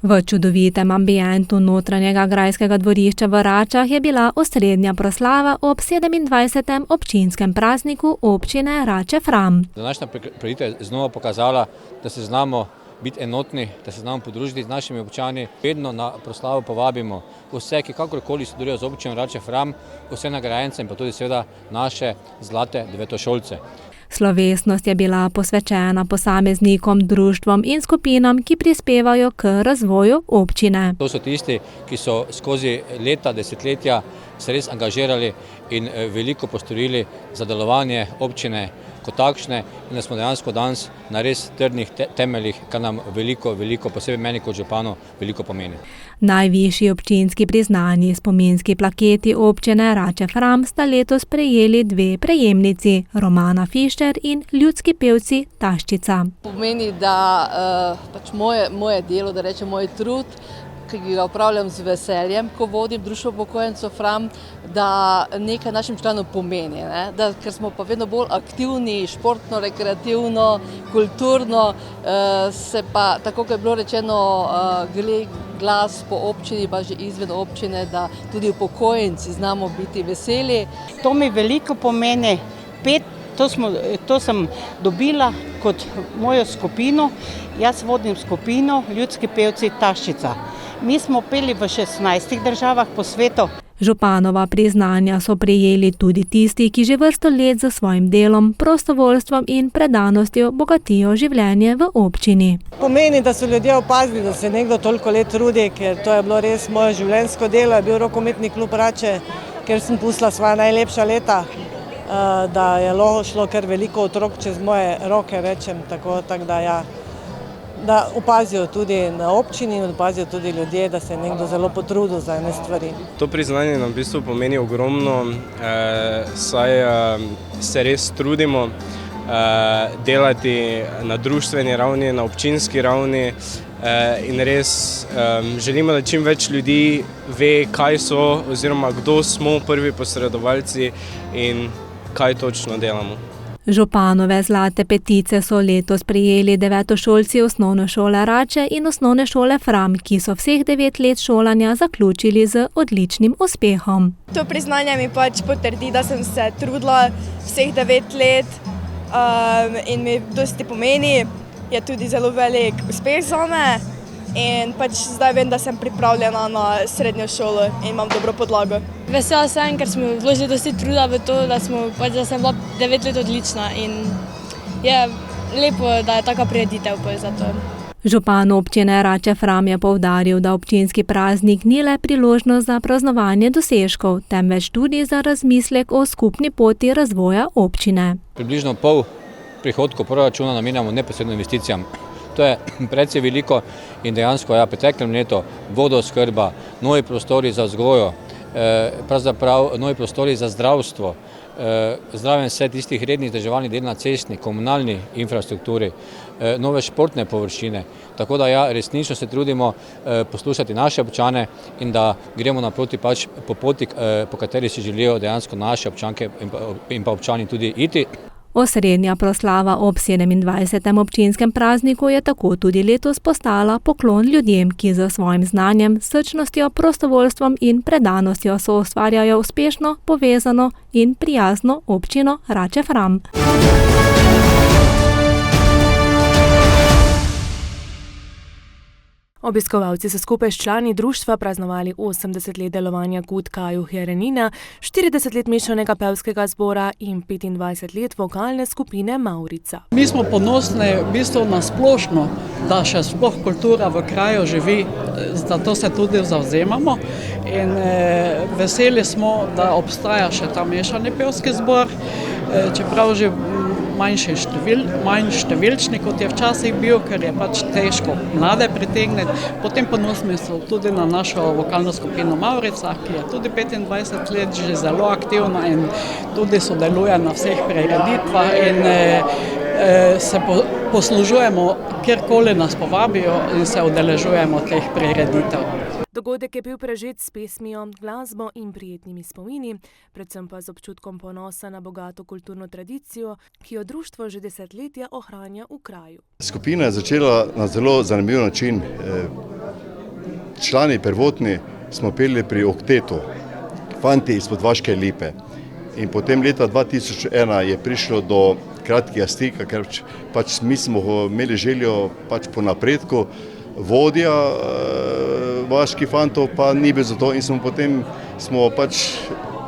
V čudovitem ambientu notranjega grajskega dvorišča v Račah je bila osrednja proslava ob 27. občinskem prazniku občine Rače-Fram. Današnja prireditev je znova pokazala, da se znamo biti enotni, da se znamo podružiti z našimi občani. Vedno na proslavo povabimo vse, ki kakorkoli sodelujejo z občino Rače-Fram, vse nagrajence in pa tudi seveda naše zlate devetošolce. Slovesnost je bila posvečena posameznikom, društvom in skupinam, ki prispevajo k razvoju občine. To so tisti, ki so skozi leta, desetletja se res angažirali in veliko postorili za delovanje občine kot takšne in da smo dejansko danes na res trdnih temeljih, kar nam veliko, posebej meni kot županu, veliko pomeni. Najvišji občinski priznani spominski plaketi občine Rače-Fram sta letos prejeli dve prejemnici, Romana Fišer in ljudski pevci Taščica. Pomeni, da pač moje delo, da rečem moj trud, ki ga upravljam z veseljem, ko vodim Društvo upokojencev Fram, da nekaj našim članom pomeni, ker smo pa vedno bolj aktivni, športno, rekreativno, kulturno, se pa, tako kot je bilo rečeno, gre glas po občini, pa že izven občine, da tudi upokojenci znamo biti veseli. To mi veliko pomeni. To sem dobila kot mojo skupino. Jaz vodim skupino Ljudski pevci Taščica. Mi smo peli v 16 državah po svetu. Županova priznanja so prejeli tudi tisti, ki že vrsto let za svojim delom, prostovoljstvom in predanostjo bogatijo življenje v občini. Pomeni, da so ljudje opazili, da se nekdo toliko let trudi, ker to je bilo res moje življenjsko delo, je bil rokometni klub Rače, ker sem pustila svoja najlepša leta, da je šlo kar veliko otrok čez moje roke, rečem, tako da ja. Da opazijo tudi na občini in opazijo tudi ljudje, da se je nekdo zelo potrudil za ene stvari. To priznanje nam v bistvu pomeni ogromno, saj se res trudimo delati na društveni ravni, na občinski ravni in res želimo, da čim več ljudi ve, kaj so oziroma kdo smo prvi posredovalci in kaj točno delamo. Županove zlate petice so letos prejeli devetošolci osnovne šole Rače in osnovne šole Fram, ki so vseh 9 let šolanja zaključili z odličnim uspehom. To priznanje mi pač potrdi, da sem se trudila vseh 9 let in mi dosti pomeni, je tudi zelo velik uspeh zame in pač zdaj vem, da sem pripravljena na srednjo šolo in imam dobro podlago. Vesela sem, ker smo vložili dosti truda v to, da sem bila 9 let odlična in je lepo, da je taka prireditev za to. Župan občine Rače-Fram je poudaril, da občinski praznik ni le priložnost za praznovanje dosežkov, temveč tudi za razmislek o skupni poti razvoja občine. Približno pol prihodkov proračuna namenjamo neposredno investicijam. To je precej veliko in dejansko preteklem letu vodooskrba, novi prostori za vzgojo, pravzaprav novi prostori za zdravstvo, zraven vse tistih rednih vzdrževalnih del na cestni, komunalni infrastrukturi, nove športne površine. Tako da resnično se trudimo poslušati naše občane in da gremo naproti pač po poti, po kateri si želijo dejansko naše občanke in pa občani tudi iti. Osrednja proslava ob 27. občinskem prazniku je tako tudi letos postala poklon ljudem, ki za svojim znanjem, srčnostjo, prostovoljstvom in predanostjo soustvarjajo uspešno, povezano in prijazno občino Rače-Fram. Obiskovalci so skupaj s člani društva praznovali 80 let delovanja Gut Kajuh Jerenina, 40 let mešanega pevskega zbora in 25 let vokalne skupine Maurica. Mi smo ponosni v bistvu na splošno, da še sploh kultura v kraju živi, zato se tudi zavzemamo in veseli smo, da obstaja še ta mešani pevski zbor, čeprav že manj številčni, kot je včasih bil, ker je pač težko mlade pritegniti. Potem ponosni so tudi na našo vokalno skupino Maurica, ki je tudi 25 let že zelo aktivna in tudi sodeluje na vseh prireditvah in se poslužujemo, kjerkoli nas povabijo in se udeležujemo teh prireditev. Dogodek je bil prežet s pesmijo, glasbo in prijetnimi spomini, predvsem pa z občutkom ponosa na bogato kulturno tradicijo, ki jo društvo že desetletja ohranja v kraju. Skupina je začela na zelo zanimiv način. Člani prvotni smo peli pri oktetu, fanti izpod Vaške Lipe. In potem leta 2001 je prišlo do kratkega stika, ker pač mi smo imeli željo pač po napredku, vodja vaških fantov pa ni bil za to in smo pač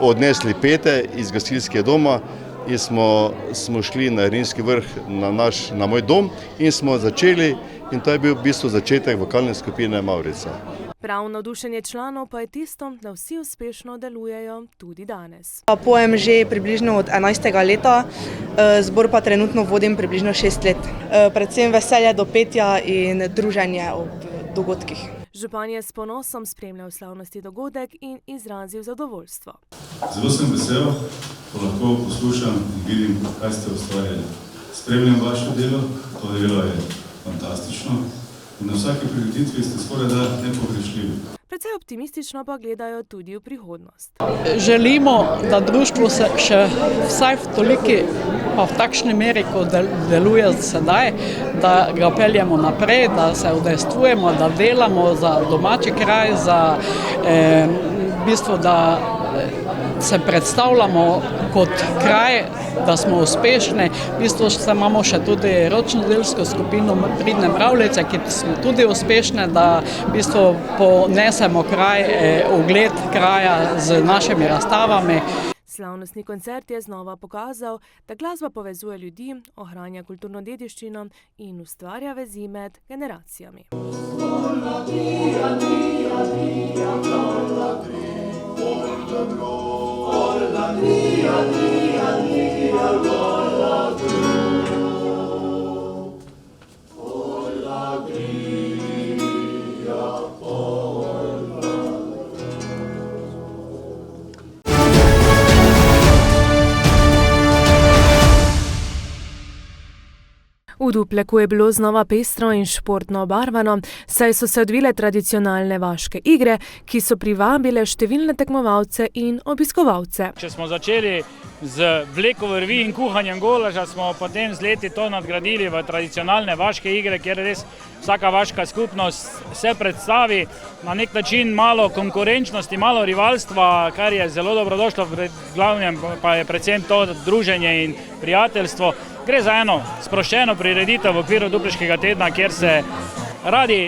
odnesli pete iz gasilskega doma in smo šli na Rinski vrh na moj dom in smo začeli in to je bil v bistvu začetek vokalne skupine Mavrica. Prav navdušenje članov pa je tisto, da vsi uspešno delujejo tudi danes. Pojem že približno od 11. leta, zbor pa trenutno vodim približno 6 let. Predvsem veselje do petja in druženje ob dogodkih. Župan je s ponosom spremljal slavnosti dogodek in izrazil zadovoljstvo. Zelo sem vesel, ko lahko poslušam in vidim, kaj ste ustvarjali. Spremljam vaše delo, to delo je fantastično. Na vsaki prireditvi ste skoraj da nepogrešljivi. Precej optimistično pa gledajo tudi v prihodnost. Želimo, da društvo se še vsaj v toliki, pa v takšni meri, kot deluje sedaj, da ga peljemo naprej, da se udejstvujemo, da delamo za domači kraj, za v bistvu, da se predstavljamo kot kraj, da smo uspešni. V bistvu imamo še tudi ročnodelsko skupino Pridne Mravljice, ki smo tudi uspešne, da v bistvu ponesemo kraj, ugled kraja z našimi razstavami. Slavnostni koncert je znova pokazal, da glasba povezuje ljudi, ohranja kulturno dediščino in ustvarja vezi med generacijami. V Dupleku je bilo znova pestro in športno obarvano, saj so se odvile tradicionalne vaške igre, ki so privabile številne tekmovalce in obiskovalce. Če smo začeli z vleko vrvi in kuhanjem golaža, smo potem z leti to nadgradili v tradicionalne vaške igre, kjer res vsaka vaška skupnost se predstavi, na nek način malo konkurenčnosti, malo rivalstva, kar je zelo dobrodošlo, v glavnem pa je predvsem to druženje in prijateljstvo. Gre za eno sproščeno prireditev v okviru Dupleškega tedna, kjer se radi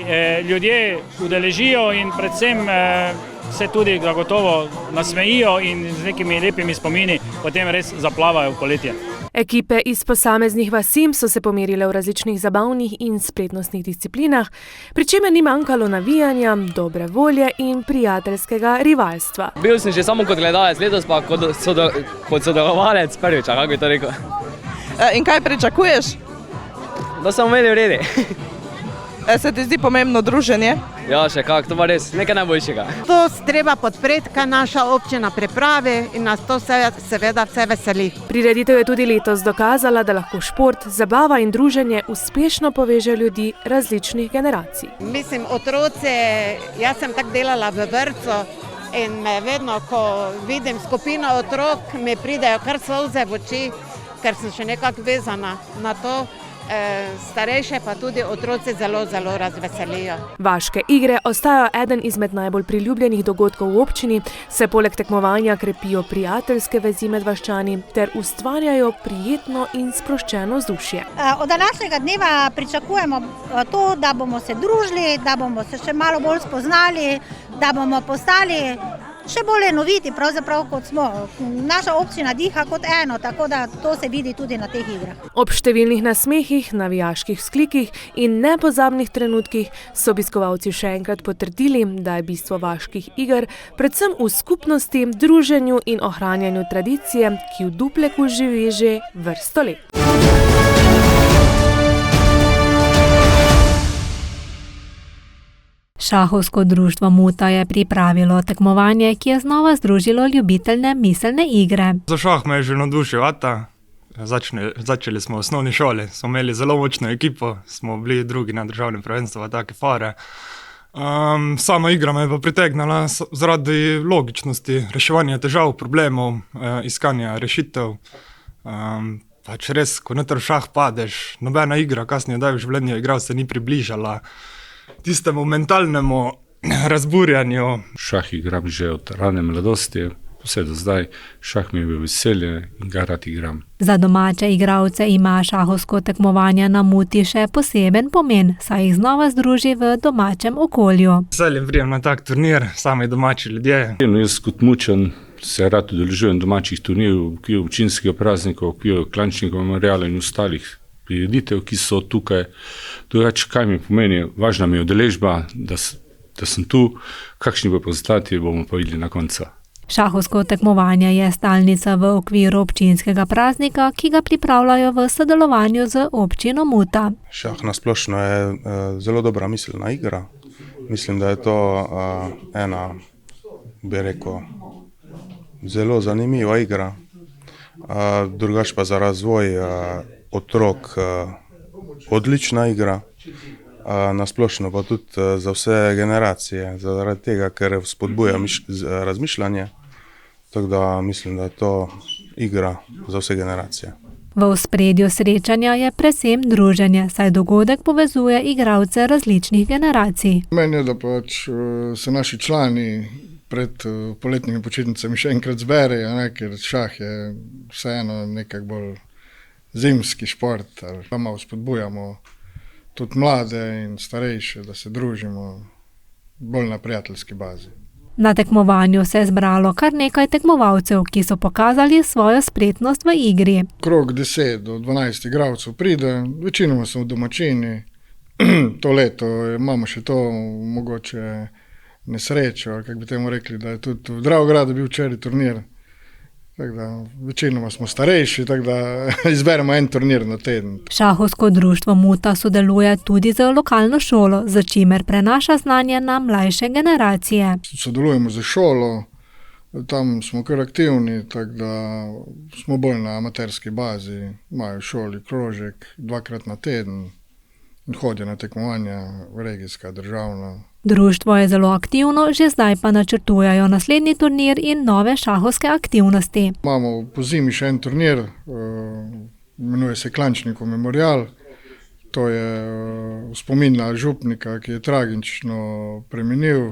ljudje udeležijo in predvsem se tudi zagotovo nasmejijo in z nekimi lepimi spomini potem res zaplavajo v poletje. Ekipe iz posameznih vasi so se pomerile v različnih zabavnih in spretnostnih disciplinah, pri čemer ni manjkalo navijanja, dobre volje in prijateljskega rivalstva. Bil sem že samo kot gledalec, letos pa kot sodelovalec prvič, kako bi to rekel. In kaj pričakuješ? Da smo imeli v redi. Se ti zdi pomembno druženje? Ja, še kako, to pa res, nekaj najboljšega. To treba podpreti, kaj naša občina pripravi in nas to seveda vse veseli. Prireditev je tudi letos dokazala, da lahko šport, zabava in druženje uspešno poveže ljudi različnih generacij. Mislim, otroci, jaz sem tako delala v vrtcu in vedno, ko vidim skupino otrok, mi pridejo kar solze v oči, ker sem še nekako vezana na to. Starejše pa tudi otroci zelo razveselijo. Vaške igre ostajajo eden izmed najbolj priljubljenih dogodkov v občini, se poleg tekmovanja krepijo prijateljske vezi med vaščani ter ustvarjajo prijetno in sproščeno vzdušje. Od današnjega dneva pričakujemo to, da bomo se družili, da bomo se še malo bolj spoznali, da bomo postali še bolj enoviti, pravzaprav kot smo. Naša občina diha kot eno, tako da to se vidi tudi na teh igrah. Ob številnih nasmehih, navijaških vzklikih in nepozabnih trenutkih so obiskovalci še enkrat potrdili, da je bistvo vaških iger predvsem v skupnosti, druženju in ohranjanju tradicije, ki v Dupleku živi že vrsto let. Šahovsko društvo Muta je pripravilo tekmovanje, ki je znova združilo ljubiteljne miselne igre. Za šah me je že navdušil ata. Začeli smo v osnovni šoli, smo imeli zelo močno ekipo, smo bili drugi na državnem prvenstvu, take fare. Sama igra me je pa pritegnila zaradi logičnosti, reševanja težav, problemov, iskanja rešitev. Pač res, ko noter v šah padeš, nobena igra, kasneje da v življenju igral, se ni približala tistemu mentalnemu razburjanju. Šah igram že od rane mladosti, vse do zdaj. Šah mi je bil veselje in ga rad igram. Za domače igralce ima šahovsko tekmovanje na Muti še poseben pomen, saj jih znova združi v domačem okolju. Veseljem prijem na tak turnir, sami domači ljudje. Jaz kot Mučan se rad udeležujem domačih turnirjev, v okviru občinskega praznika, v okviru Klančnikov memoriala in ostalih prireditev, ki so tukaj. Drugače, kaj mi pomeni, važna mi je udeležba, da sem tu, kakšni bo rezultati, bomo pa videli na koncu. Šahovsko tekmovanje je stalnica v okviru občinskega praznika, ki ga pripravljajo v sodelovanju z občino Muta. Šah na splošno je zelo dobra miselna igra. Mislim, da je to ena, bi rekel, zelo zanimiva igra. Drugače pa za razvoj otrok odlična igra. Na splošno pa tudi za vse generacije, zaradi tega, ker spodbuja razmišljanje. Tako da mislim, da je to igra za vse generacije. V ospredju srečanja je predvsem druženje, saj dogodek povezuje igralce različnih generacij. Meni je, da pač se naši člani pred poletnimi počitnicami še enkrat zberejo, ker šah je vseeno nekako bolj zimski šport. Pa malo spodbujamo tudi mlade in starejše, da se družimo bolj na prijateljski bazi. Na tekmovanju se je zbralo kar nekaj tekmovalcev, ki so pokazali svojo spretnost v igri. Krog 10 do 12 igralcev pride, večinoma so domačini. To leto imamo še to mogoče nesrečo, kako bi temu rekli, da je tudi v Dravogradu bil včeraj turnir. Tako da večinoma smo starejši, tako da izberemo en turnir na teden. Šahovsko društvo Muta sodeluje tudi z lokalno šolo, z čimer prenaša znanje na mlajše generacije. Sodelujemo z šolo, tam smo kar aktivni, tako da smo bolj na amaterski bazi. Imajo v šoli krožek 2krat na teden in hodijo na tekmovanja regijska, državna. Društvo je zelo aktivno, že zdaj pa načrtujejo naslednji turnir in nove šahovske aktivnosti. Imamo po zimi še en turnir, imenuje se Klančnikov memorial. To je v spomin na župnika, ki je tragično preminil.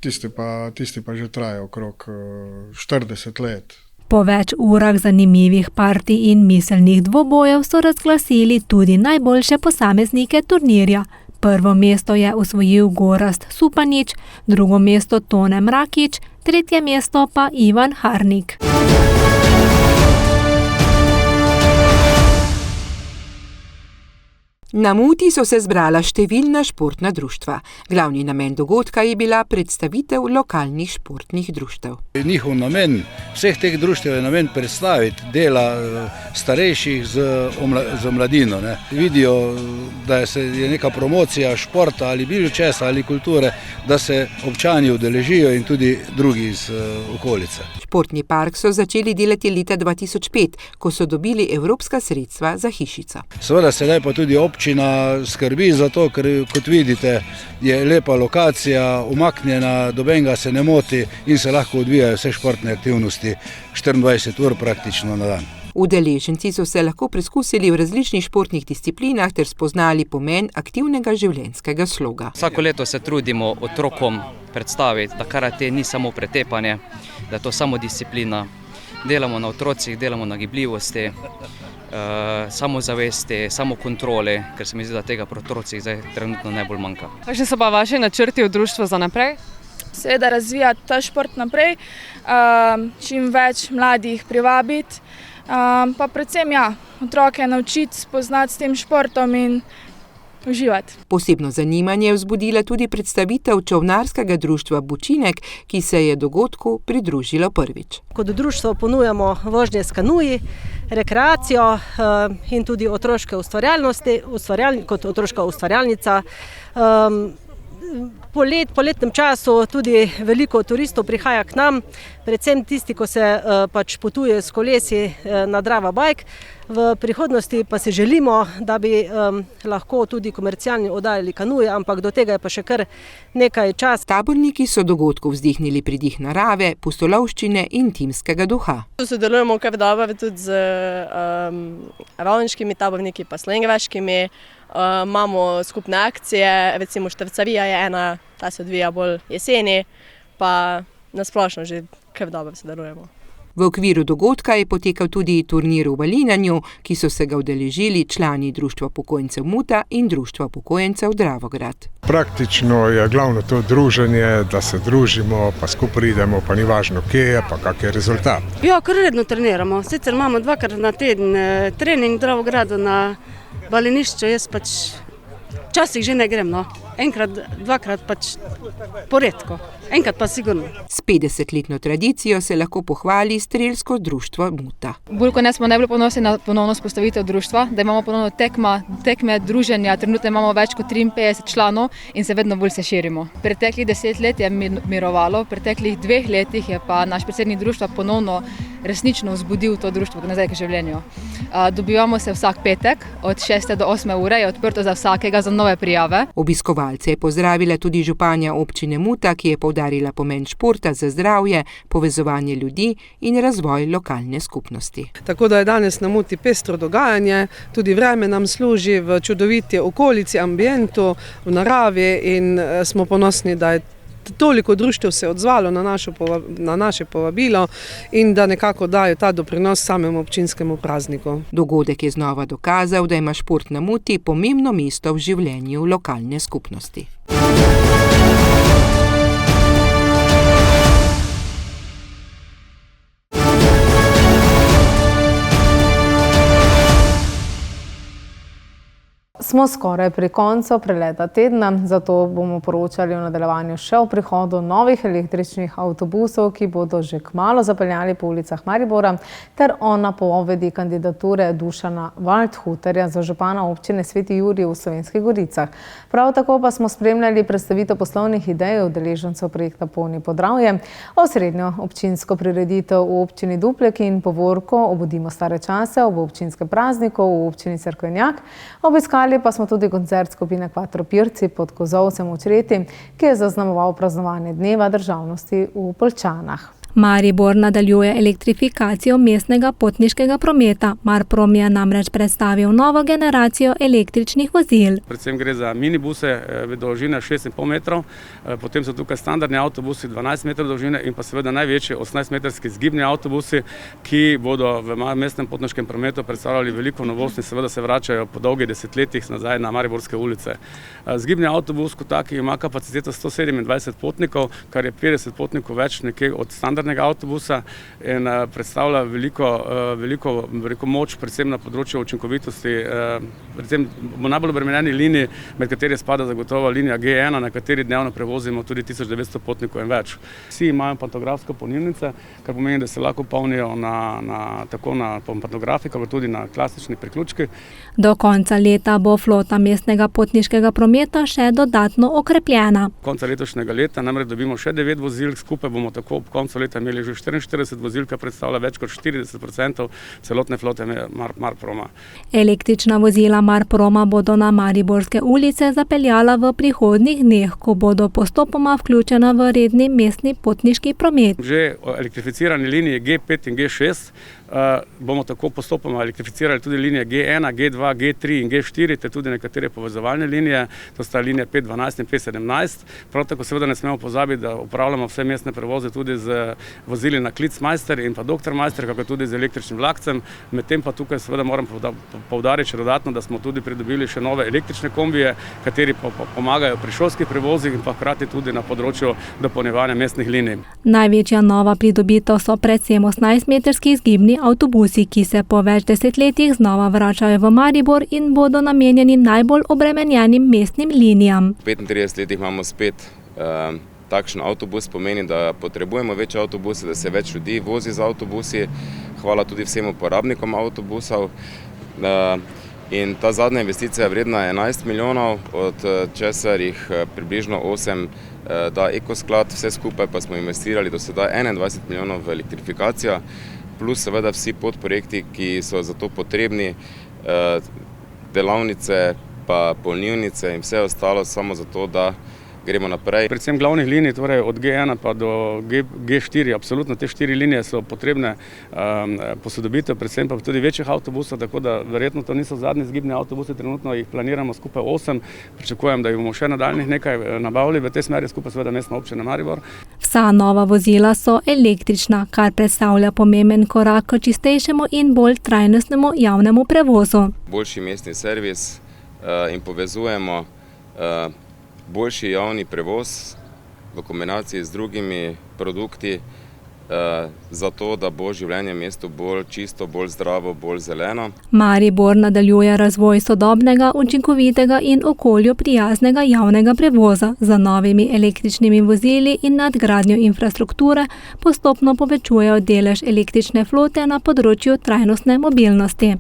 Tisti pa že traja okrog 40 let. Po več urah zanimivih partij in miselnih dvobojev so razglasili tudi najboljše posameznike turnirja. Prvo mesto je osvojil Gorazd Supanič, drugo mesto Tone Mrakič, tretje mesto pa Ivan Harnik. Na Muti so se zbrala številna športna društva. Glavni namen dogodka je bila predstavitev lokalnih športnih društev. Njihov namen vseh teh društev je namen predstaviti dela starejših z mladino. Vidijo, da je neka promocija športa ali bilo česa ali kulture, da se občani udeležijo in tudi drugi iz okolice. Športni park so začeli delati leta 2005, ko so dobili evropska sredstva za hišico. Seveda sedaj pa tudi občina skrbi za to, ker kot vidite je lepa lokacija, umaknjena, dobenega se ne moti in se lahko odvijajo vse športne aktivnosti 24 ur praktično na dan. Udeleženci so se lahko preizkusili v različnih športnih disciplinah ter spoznali pomen aktivnega življenjskega sloga. Vsako leto se trudimo otrokom predstaviti, da karate ni samo pretepanje, da je to samo disciplina. Delamo na otrocih, delamo na gibljivosti, samozavesti, samokontroli, ker se mi zdi, da tega pri otrocih zdaj trenutno najbolj manjka. Kakšni so pa vaši načrti v društvu za naprej? Seveda razvijati ta šport naprej, čim več mladih privabiti, pa predvsem otroke naučiti spoznati s tem športom in uživati. Posebno zanimanje je vzbudila tudi predstavitev čolnarskega društva Bučinek, ki se je dogodku pridružilo prvič. Kot društvo ponujamo vožnje s kanuji, rekreacijo in tudi otroške ustvarjalnosti, kot otroška ustvarjalnica. poletnem času tudi veliko turistov prihaja k nam, predvsem tisti, ko se pač potuje s kolesi na Drava Bike. V prihodnosti pa si želimo, da bi lahko tudi komercialni oddajali kanuje, ampak do tega je pa še kar nekaj časa. Taborniki so dogodku vzdihnili pridih narave, pustolovščine in timskega duha. Sodelujemo kar dobro tudi z ravniškimi taborniki pa slovenjgraškimi. Imamo skupne akcije, recimo Štrcarija je ena, ta se odvija bolj jeseni, pa nasplošno že kar dobro sodelujemo. V okviru dogodka je potekal tudi turnir v balinanju, ki so se ga udeležili člani Društva upokojencev Muta in Društva upokojencev Dravograd. Praktično je glavno to druženje, da se družimo, pa skupaj pridemo, pa ni važno kje je, pa kak je rezultat. Ja, kar redno treniramo. Sicer imamo 2-krat na teden trening v Dravogradu na balinišču, jaz pač včasih že ne grem, no. Enkrat, 2-krat pač poredko, enkrat pa sigurno. S 50-letno tradicijo se lahko pohvali strelsko društvo Muta. Bolj kot ne smo najbolj ponosni na ponovno vzpostavitev društva, da imamo ponovno tekme, druženja, trenutno imamo več kot 53 članov in se vedno bolj se širimo. Preteklih 10 let je mirovalo, preteklih 2 letih je pa naš predsednik društva ponovno resnično vzbudil to društvo nazaj k življenju. Dobivamo se vsak petek od 6 do 8 ure, je odprto za vsakega za nove prijave. Obiskovalce je pozdravila tudi županja občine Muta, ki je poudarila pomen športa za zdravje, povezovanje ljudi in razvoj lokalne skupnosti. Tako da je danes na Muti pestro dogajanje, tudi vreme nam služi v čudoviti okolici, ambientu, v naravi in smo ponosni, da je toliko društev se odzvalo na naše povabilo in da nekako dajo ta doprinos samemu občinskemu prazniku. Dogodek je znova dokazal, da ima šport na Muti pomembno mesto v življenju lokalne skupnosti. Smo skoraj pri koncu preleta tedna, zato bomo poročali v nadaljevanju še o prihodu novih električnih avtobusov, ki bodo že kmalu zapeljali po ulicah Maribora, ter o napovedi kandidature Dušana Waldhuterja za župana občine Sveti Jurij v Slovenskih Goricah. Prav tako pa smo spremljali predstavitev poslovnih idej udeležencev projekta Polni Podravje, osrednjo občinsko prireditev v občini Duplek in Povorko, obudimo stare čase ob občinskem prazniku v občini Cerkvenjak. Obiskali pa smo tudi koncert skupine Quattro Pirci pod Kozolcem v Čreti, ki je zaznamoval praznovanje Dneva državnosti v Poljčanah. Maribor nadaljuje elektrifikacijo mestnega potniškega prometa. Marprom je namreč predstavil novo generacijo električnih vozil. Predvsem gre za minibuse dolžine 6,5 metrov, potem so tukaj standardni avtobusi 12 metrov dolžine in pa seveda največji 18-metrski zgibni avtobusi, ki bodo v mestnem potniškem prometu predstavljali veliko novosti, seveda se vračajo po dolgih desetletjih nazaj na mariborske ulice. Zgibni avtobus kot taki ima kapaciteto 127 potnikov, kar je 50 potnikov več nekje od standardnega avtobusa in predstavlja veliko moč, predvsem na področju učinkovitosti, predvsem najbolj obremenjeni liniji, med kateri spada zagotovo linija G1, na kateri dnevno prevozimo tudi 1900 potnikov in več. Vsi imajo pantografske polnilnice, kar pomeni, da se lahko polnijo tako na pantografi, kot tudi na klasični priključki. Do konca leta bo flota mestnega potniškega prometa še dodatno okrepljena. Konca letošnjega leta namreč dobimo še 9 vozil, skupaj bomo tako ob koncu leta imeli že 44 vozil, kar predstavlja več kot 40% celotne flote Marproma. Električna vozila Marproma bodo na mariborske ulice zapeljala v prihodnjih dneh, ko bodo postopoma vključena v redni mestni potniški promet. Že elektrificirani liniji G5 in G6 bomo tako postopoma elektrificirali tudi linije G1, G2, G3 in G4, te tudi nekatere povezovalne linije, to sta linije 512 in 517. Prav tako seveda ne smemo pozabiti, da upravljamo vse mestne prevoze tudi z vozili na Klicmajster in pa Doktormajster, kako tudi z električnim vlakcem. Medtem pa tukaj seveda moram poudariti še dodatno, da smo tudi pridobili še nove električne kombije, kateri pomagajo pri šolskih prevozih in pa hkrati tudi na področju dopolnjevanja mestnih linij. Največja nova pridobitev so predvsem 18-metrski zgibni avtobusi, ki se po več desetletjih znova vračajo v Maribor in bodo namenjeni najbolj obremenjenim mestnim linijam. V 35 letih imamo spet takšen avtobus, pomeni, da potrebujemo večje avtobuse, da se več ljudi vozi z avtobusi. Hvala tudi vsem uporabnikom avtobusov. In ta zadnja investicija je vredna 11 milijonov, od česar jih približno 8 da Ekosklad, vse skupaj pa smo investirali do sedaj 21 milijonov v elektrifikacijo, plus seveda vsi podprojekti, ki so za to potrebni, delavnice, pa polnilnice in vse ostalo, samo zato, da gremo naprej. Predvsem glavnih linij, torej od G1 pa do G4, absolutno te 4 linije so potrebne posodobitev, predvsem pa tudi večjih avtobusov, tako da verjetno to niso zadnji zgibni avtobusi, trenutno jih planiramo skupaj 8, pričakujem, da jih bomo še nadaljnih nekaj nabavili v tej smeri, skupaj seveda Mestna občina Maribor. Vsa nova vozila so električna, kar predstavlja pomemben korak k čistejšemu in bolj trajnostnemu javnemu prevozu. Boljši mestni servis in povezujemo boljši javni prevoz v kombinaciji z drugimi produkti, zato da bo življenje v mestu bolj čisto, bolj zdravo, bolj zeleno. Maribor nadaljuje razvoj sodobnega, učinkovitega in okolju prijaznega javnega prevoza. Z novimi električnimi vozili in nadgradnjo infrastrukture postopno povečujejo delež električne flote na področju trajnostne mobilnosti.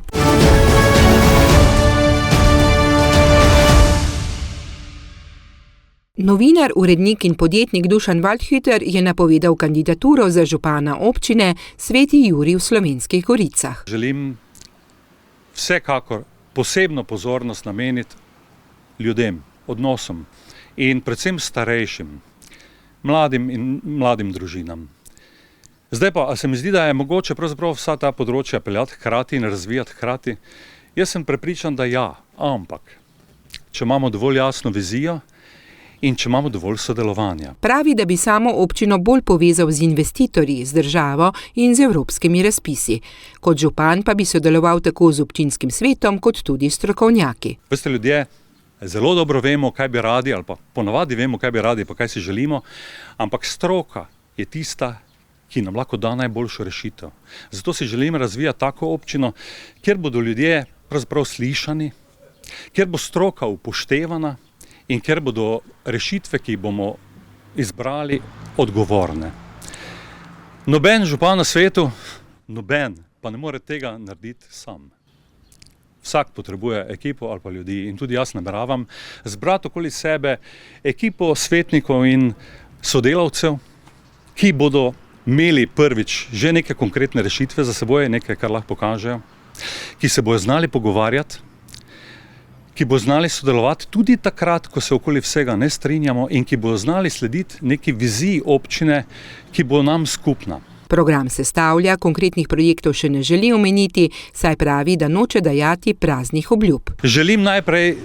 Novinar, urednik in podjetnik Dušan Waldhütter je napovedal kandidaturo za župana občine Sveti Jurij v Slovenskih Goricah. Želim vsekakor posebno pozornost nameniti ljudem, odnosom in predvsem starejšim, mladim in mladim družinam. Zdaj pa, se mi zdi, da je mogoče pravzaprav vsa ta področja peljati hkrati in razvijati hkrati. Jaz sem prepričan, da ja, ampak če imamo dovolj jasno vizijo, in če imamo dovolj sodelovanja. Pravi, da bi samo občino bolj povezal z investitorji, z državo in z evropskimi razpisi. Kot župan pa bi sodeloval tako z občinskim svetom, kot tudi strokovnjaki. Veste, ljudje zelo dobro vemo, kaj bi radi, ali pa ponavadi vemo, kaj bi radi, pa kaj si želimo, ampak stroka je tista, ki nam lahko da najboljšo rešitev. Zato si želim razvijati tako občino, kjer bodo ljudje pravzaprav slišani, kjer bo stroka upoštevana, in ker bodo rešitve, ki jih bomo izbrali, odgovorne. Noben župan na svetu, noben, pa ne more tega narediti sam. Vsak potrebuje ekipo ali pa ljudi in tudi jaz nameravam zbrati okoli sebe ekipo svetnikov in sodelavcev, ki bodo imeli prvič že neke konkretne rešitve za seboj, nekaj, kar lahko pokažejo, ki se bojo znali pogovarjati, ki bo znali sodelovati tudi takrat, ko se okoli vsega ne strinjamo in ki bo znali slediti neki viziji občine, ki bo nam skupna. Program sestavlja, konkretnih projektov še ne želi omeniti, saj pravi, da noče dajati praznih obljub. Želim najprej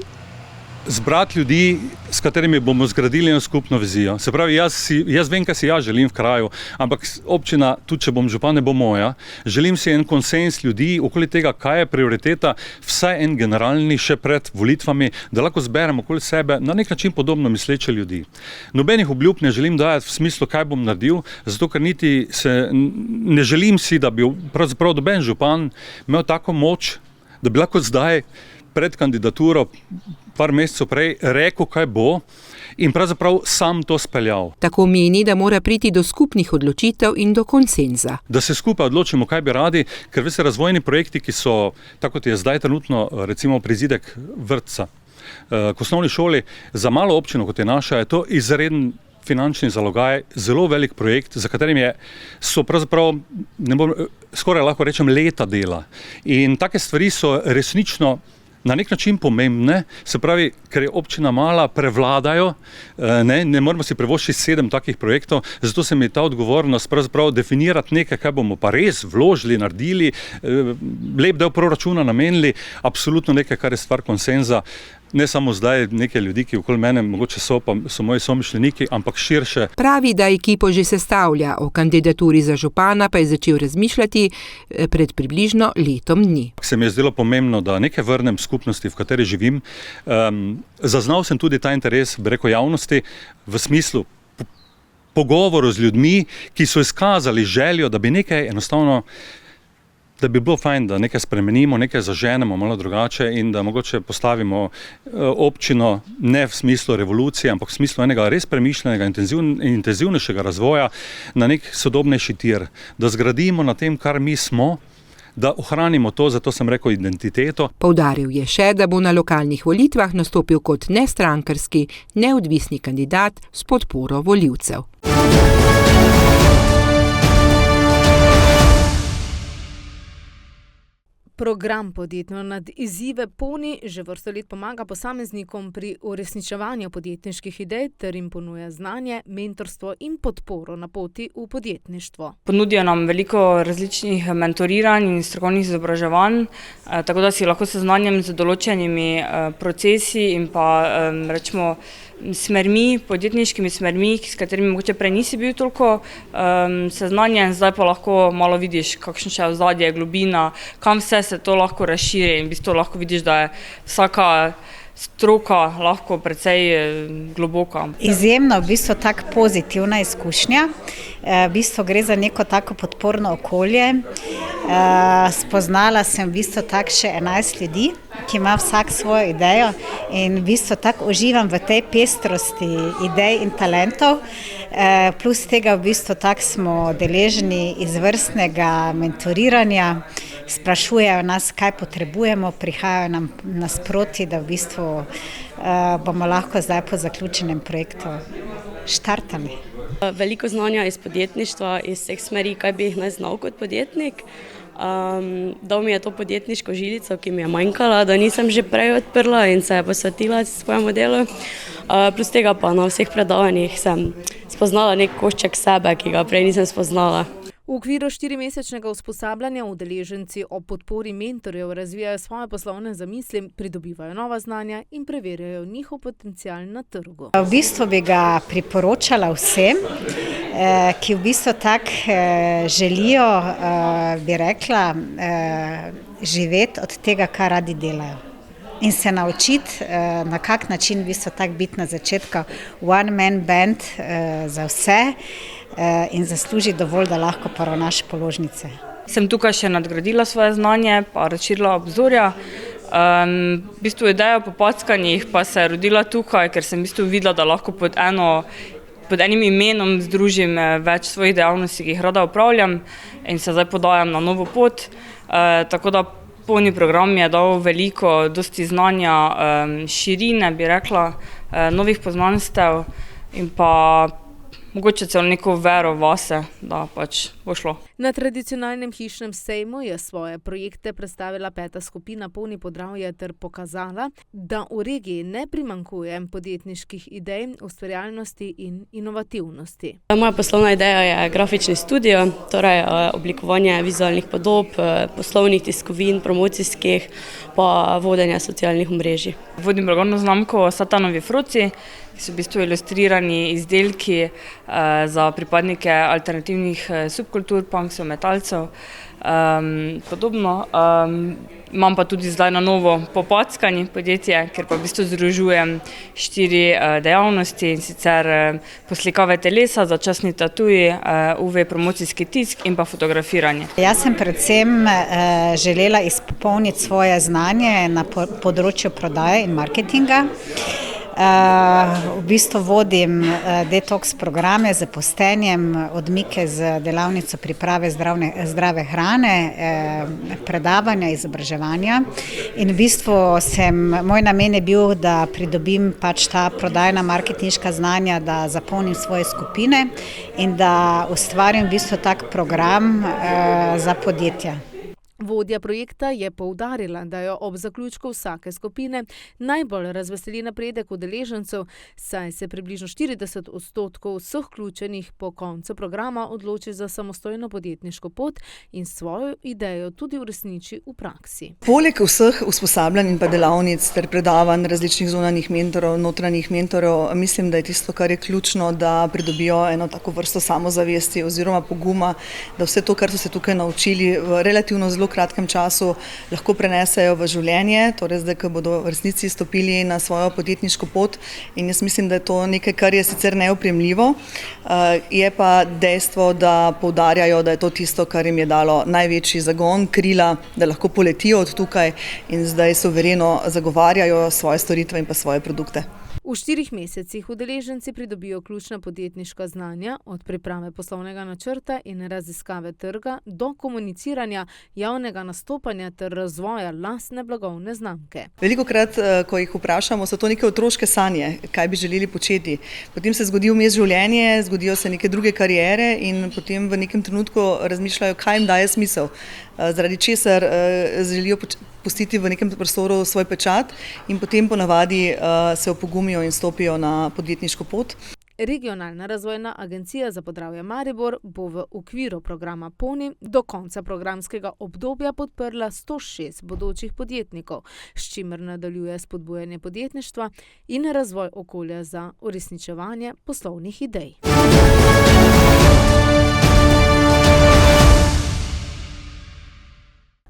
zbrati ljudi, s katerimi bomo zgradili eno skupno vizijo. Se pravi, jaz vem, kaj si jaz želim v kraju, ampak občina, tudi če bom župan, ne bo moja. Želim si en konsens ljudi okoli tega, kaj je prioriteta, vsaj en generalni še pred volitvami, da lahko zberemo okoli sebe na nek način podobno misleče ljudi. Nobenih obljub ne želim dajati v smislu, kaj bom naredil, zato ker niti se ne želim si, da bi pravzaprav noben župan imel tako moč, da bi lahko zdaj pred kandidaturo par mesecev prej rekel, kaj bo in pravzaprav sam to speljal. Tako meni, da mora priti do skupnih odločitev in do konsenza. Da se skupaj odločimo, kaj bi radi, ker veste, razvojni projekti, ki so, tako kot je zdaj trenutno, recimo prizidek vrtca k osnovni šoli, za malo občino, kot je naša, je to izreden finančni zalogaj, zelo velik projekt, za katerim so pravzaprav, skoraj lahko rečem, leta dela. In take stvari so resnično na nek način pomembne, se pravi, ker je občina mala, prevladajo, ne moramo si privoščiti 7 takih projektov, zato se mi ta odgovornost pravzaprav definirati nekaj, kaj bomo pa res vložili, naredili, lep del proračuna namenili, absolutno nekaj, kar je stvar konsenza, ne samo zdaj nekaj ljudi, ki okoli mene mogoče so moji somišljeniki, ampak širše. Pravi, da ekipo že sestavlja, o kandidaturi za župana pa je začel razmišljati pred približno letom dni. Se mi je zdelo pomembno, da nekaj vrnem skupnosti, v kateri živim. Zaznal sem tudi ta interes, bi rekel, javnosti v smislu pogovoru z ljudmi, ki so izkazali željo, da bi nekaj enostavno, da bi bilo fajn, da nekaj spremenimo, nekaj zaženemo malo drugače in da mogoče postavimo občino ne v smislu revolucije, ampak v smislu enega res premišljenega, intenzivnejšega razvoja na nek sodobnejši tir. Da zgradimo na tem, kar mi smo, da ohranimo to, zato sem rekel identiteto. Poudaril je še, da bo na lokalnih volitvah nastopil kot nestrankarski, neodvisni kandidat s podporo volivcev. Program Podjetno nad izzive Poni že vrsto let pomaga posameznikom pri uresničevanju podjetniških idej ter jim ponuja znanje, mentorstvo in podporo na poti v podjetništvo. Ponudijo nam veliko različnih mentoriranj in strokovnih izobraževanj, tako da si lahko seznanjam z določenimi procesi in pa rečemo smermi, podjetniškimi smermi, s katerimi mogoče prej nisi bil toliko seznanjen, zdaj pa lahko malo vidiš, kakšno še ozadje, globina, kam vse se to lahko razširi in v bistvu lahko vidiš, da je vsaka stroka lahko precej globoka. Izjemno, v bistvu tako pozitivna izkušnja. V bistvu gre za neko tako podporno okolje. Spoznala sem v bistvu tako še 11 ljudi, ki ima vsak svojo idejo in v bistvu tako uživam v tej pestrosti idej in talentov. Plus tega v bistvu tako smo deležni izvrstnega mentoriranja, sprašujejo nas, kaj potrebujemo, prihajajo nam nasproti, da v bistvu bomo lahko zdaj po zaključenem projektu štartali. Veliko znanja iz podjetništva, iz vseh smeri, kaj bi jih naj znal kot podjetnik. Dal mi je to podjetniško žilico, ki mi je manjkala, da nisem že prej odprla in se posvetila svojemu delu. Plus tega pa na vseh predavanjih sem spoznala nek košček sebe, ki ga prej nisem spoznala. V okviru 4-mesečnega usposabljanja udeleženci ob podpori mentorjev razvijajo svoje poslovne zamisli, pridobivajo nova znanja in preverjajo njihov potencial na trgu. V bistvu bi ga priporočala vsem, ki v bistvu tako želijo, bi rekla, živeti od tega, kar radi delajo. In se naučiti, na kak način v bistvu tako biti na začetku one man band za vse, in zasluži dovolj, da lahko poravnaš položnice. Sem tukaj še nadgradila svoje znanje, pa razširila obzorja. V bistvu ideja po packanjih pa se je rodila tukaj, ker sem v bistvu videla, da lahko pod enim imenom združim več svojih dejavnosti, ki jih rada opravljam in se zdaj podajam na novo pot. Tako da Poni program mi je dal veliko, dosti znanja, širine, bi rekla, novih poznanstev in pa mogoče celo neko vero vase, da pač bo šlo. Na tradicionalnem hišnem sejmu je svoje projekte predstavila 5. skupina Poni Podravje ter pokazala, da v regiji ne primanjkuje podjetniških idej, ustvarjalnosti in inovativnosti. Moja poslovna ideja je grafični studio, torej oblikovanje vizualnih podob, poslovnih tiskovin, promocijskih, pa vodenje socialnih omrežij. Vodim blagovno znamko Satanovi Froci, ki so v bistvu ilustrirani izdelki za pripadnike alternativnih subkultur, punksov, metalcev, podobno. Imam pa tudi zdaj na novo Popackani podjetje, ker pa v bistvu združujem 4 dejavnosti, in sicer poslikave telesa, začasni tatuji, UV promocijski tisk in pa fotografiranje. Jaz sem predvsem želela izpopolniti svoje znanje na področju prodaje in marketinga. V bistvu vodim detoks programe z postenjem, odmike z delavnico priprave zdrave hrane, predavanja, izobraževanja. In v bistvu moj namen je bil, da pridobim pač ta prodajna marketinška znanja, da zapolnim svoje skupine in da ustvarim v bistvu tak program za podjetja. Vodja projekta je poudarila, da jo ob zaključku vsake skupine najbolj razveseli napredek udeležencev, saj se približno 40% vseh vključenih po koncu programa odloči za samostojno podjetniško pot in svojo idejo tudi uresniči v praksi. Poleg vseh usposabljanj in pa delavnic ter predavanj različnih zunanjih mentorov, notranjih mentorov, mislim, da je tisto, kar je ključno, da pridobijo eno tako vrsto samozavesti oziroma poguma, da vse to, kar so se tukaj naučili v relativno zelo kratkem času, lahko prenesejo v življenje, torej zdaj, ko bodo v resnici stopili na svojo podjetniško pot, in jaz mislim, da je to nekaj, kar je sicer neopremljivo, je pa dejstvo, da poudarjajo, da je to tisto, kar jim je dalo največji zagon, krila, da lahko poletijo od tukaj in zdaj suvereno zagovarjajo svoje storitve in pa svoje produkte. V 4 mesecih udeleženci pridobijo ključna podjetniška znanja, od priprave poslovnega načrta in raziskave trga do komuniciranja, javnega nastopanja ter razvoja lastne blagovne znamke. Velikokrat, ko jih vprašamo, so to neke otroške sanje, kaj bi želeli početi. Potem se zgodi vmes življenje, zgodijo se neke druge kariere in potem v nekem trenutku razmišljajo, kaj jim daje smisel. Zaradi česar želijo pustiti v nekem prostoru svoj pečat in potem ponavadi se opogumijo in stopijo na podjetniško pot. Regionalna razvojna agencija za Podravje Maribor bo v okviru programa PONI do konca programskega obdobja podprla 106 bodočih podjetnikov, s čimer nadaljuje spodbujanje podjetništva in razvoj okolja za uresničevanje poslovnih idej.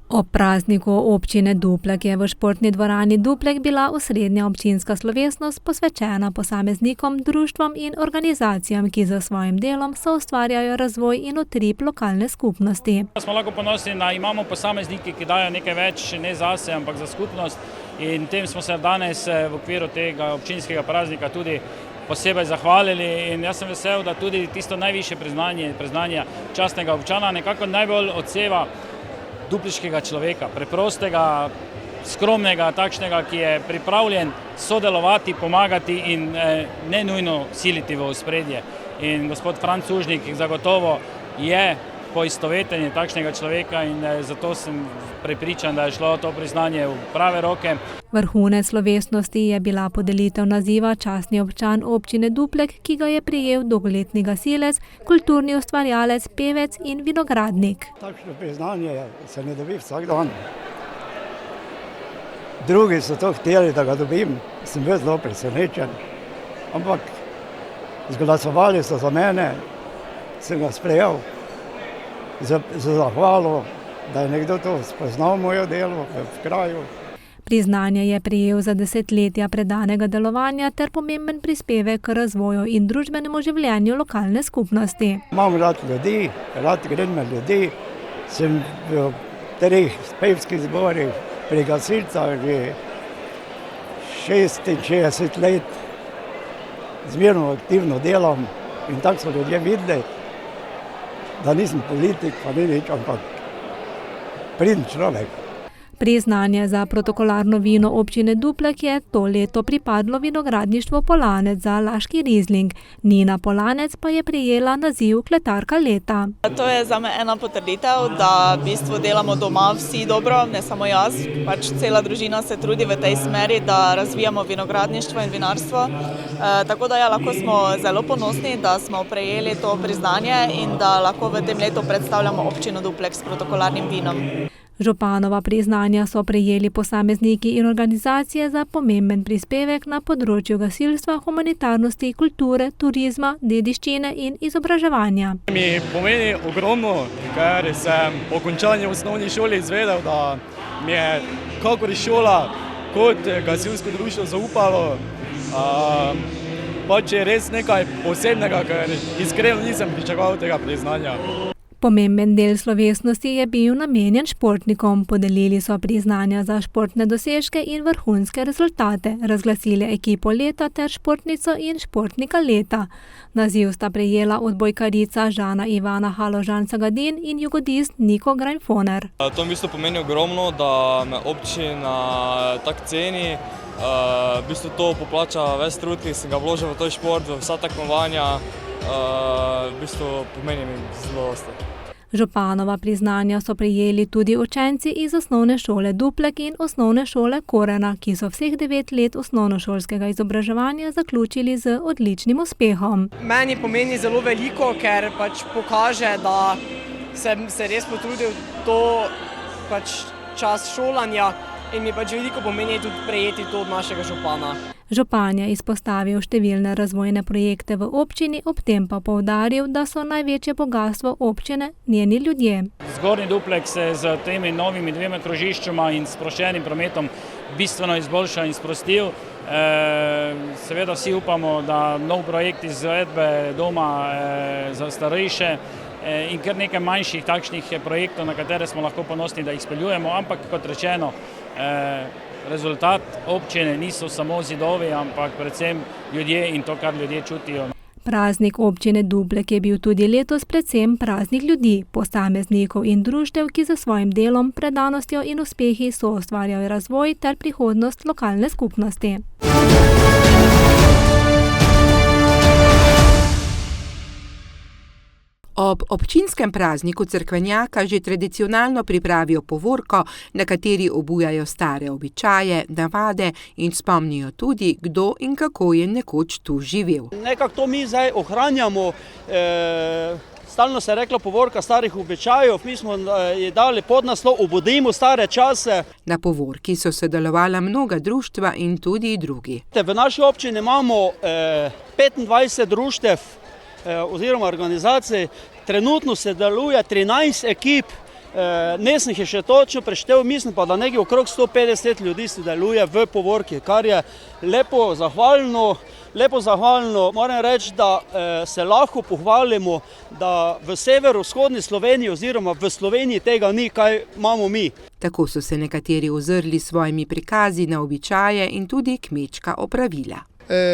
Ob prazniku občine Duplek je v športni dvorani Duplek bila osrednja občinska slovesnost posvečena posameznikom, društvom in organizacijam, ki za svojim delom soustvarjajo razvoj in utrip lokalne skupnosti. Smo lahko ponosni, da imamo posamezniki, ki dajo nekaj več, ne zase, ampak za skupnost, in tem smo se danes v okviru tega občinskega praznika tudi posebej zahvalili in jaz sem vesel, da tudi tisto najvišje priznanje častnega občana nekako najbolj odseva dupliškega človeka, preprostega, skromnega, takšnega, ki je pripravljen sodelovati, pomagati in ne nujno siliti v ospredje. In gospod Franc Užnik zagotovo je poistovetenje takšnega človeka in zato sem prepričan, da je šlo to priznanje v prave roke. Vrhunec slovesnosti je bila podelitev naziva častni občan občine Duplek, ki ga je prejel dolgoletni gasilec, kulturni ustvarjalec, pevec in vinogradnik. Takšno priznanje se ne dobi vsak dan. Drugi so to hteli, da ga dobim, sem bil zelo presenečen, ampak zglasovali so za mene, sem ga sprejel za zahvalo, da je nekdo to spoznal moje delo v kraju. Priznanje je prejel za desetletja predanega delovanja ter pomemben prispevek k razvoju in družbenemu življenju lokalne skupnosti. Imam rad ljudi, rad grem med ljudi, sem v 3 pevskih zborih, pri gasilcah že 66 let, zmerno aktivno delam in tako so ljudje videli, da nisem politik, pa ni nič, ampak pridn človek. Priznanje za protokolarno vino občine Duplek je to leto pripadlo vinogradništvu Polanec za Laški Rizling. Nina Polanec pa je prejela naziv kletarka leta. To je zame ena potrditev, da v bistvu delamo doma vsi dobro, ne samo jaz, pač cela družina se trudi v tej smeri, da razvijamo vinogradništvo in vinarstvo. Tako da lahko smo zelo ponosni, da smo prejeli to priznanje in da lahko v tem letu predstavljamo občino Duplek s protokolarnim vinom. Županova priznanja so prejeli posamezniki in organizacije za pomemben prispevek na področju gasilstva, humanitarnosti, kulture, turizma, dediščine in izobraževanja. Mi pomeni ogromno, ker sem po končanju osnovne šole izvedel, da mi je kakor šola kot gasilsko društvo zaupalo. Pač je res nekaj posebnega, ker iskreno nisem pričakoval tega priznanja. Pomemben del slovesnosti je bil namenjen športnikom. Podelili so priznanja za športne dosežke in vrhunske rezultate, razglasili ekipo leta ter športnico in športnika leta. Naziv sta prejela odbojkarica Žana Ivana Haložan-Sagadin in jugodist Niko Granfoner. To v bistvu pomeni ogromno, da me občina tako ceni. V bistvu to poplača ves trud, ki sem ga vložil v to šport, v vsa tekmovanja. V bistvu pomeni mi zelo dosti. Županova priznanja so prejeli tudi učenci iz osnovne šole Duplek in osnovne šole Korena, ki so vseh 9 let osnovnošolskega izobraževanja zaključili z odličnim uspehom. Meni pomeni zelo veliko, ker pač pokaže, da sem se res potrudil to pač čas šolanja in mi pač veliko pomeni tudi prejeti to od našega župana. Župan je izpostavil številne razvojne projekte v občini, ob tem pa poudaril, da so največje bogastvo občine njeni ljudje. Zgornji Duplek se z temi novimi 2 krožiščima in sproščenim prometom bistveno izboljša in sprostil. Seveda vsi upamo, da nov projekt izvedbe doma za starejše in kar nekaj manjših takšnih projektov, na katere smo lahko ponosni, da jih speljujemo, ampak kot rečeno, rezultat občine niso samo zidovi, ampak predvsem ljudje in to, kar ljudje čutijo. Praznik občine Duplek je bil tudi letos predvsem praznik ljudi, posameznikov in društev, ki za svojim delom, predanostjo in uspehi soustvarjajo razvoj ter prihodnost lokalne skupnosti. Ob občinskem prazniku Cerkvenjaka že tradicionalno pripravijo povorko, na kateri obujajo stare običaje, navade in spomnijo tudi, kdo in kako je nekoč tu živel. Nekako to mi zdaj ohranjamo, stalno se je reklo povorka starih običajev, mi smo je dali podnaslov Obudimo stare čase. Na povorki so sodelovala mnoga društva in tudi drugi. V naši občini imamo 25 društev oziroma organizacij, trenutno se deluje 13 ekip, nisem jih še točno preštel, mislim pa, da nekaj okrog 150 ljudi se deluje v povorki, kar je lepo zahvalno. Moram reči, da se lahko pohvalimo, da v severovzhodni Sloveniji oziroma v Sloveniji tega ni, kaj imamo mi. Tako so se nekateri ozrli s svojimi prikazi na običaje in tudi kmečka opravila.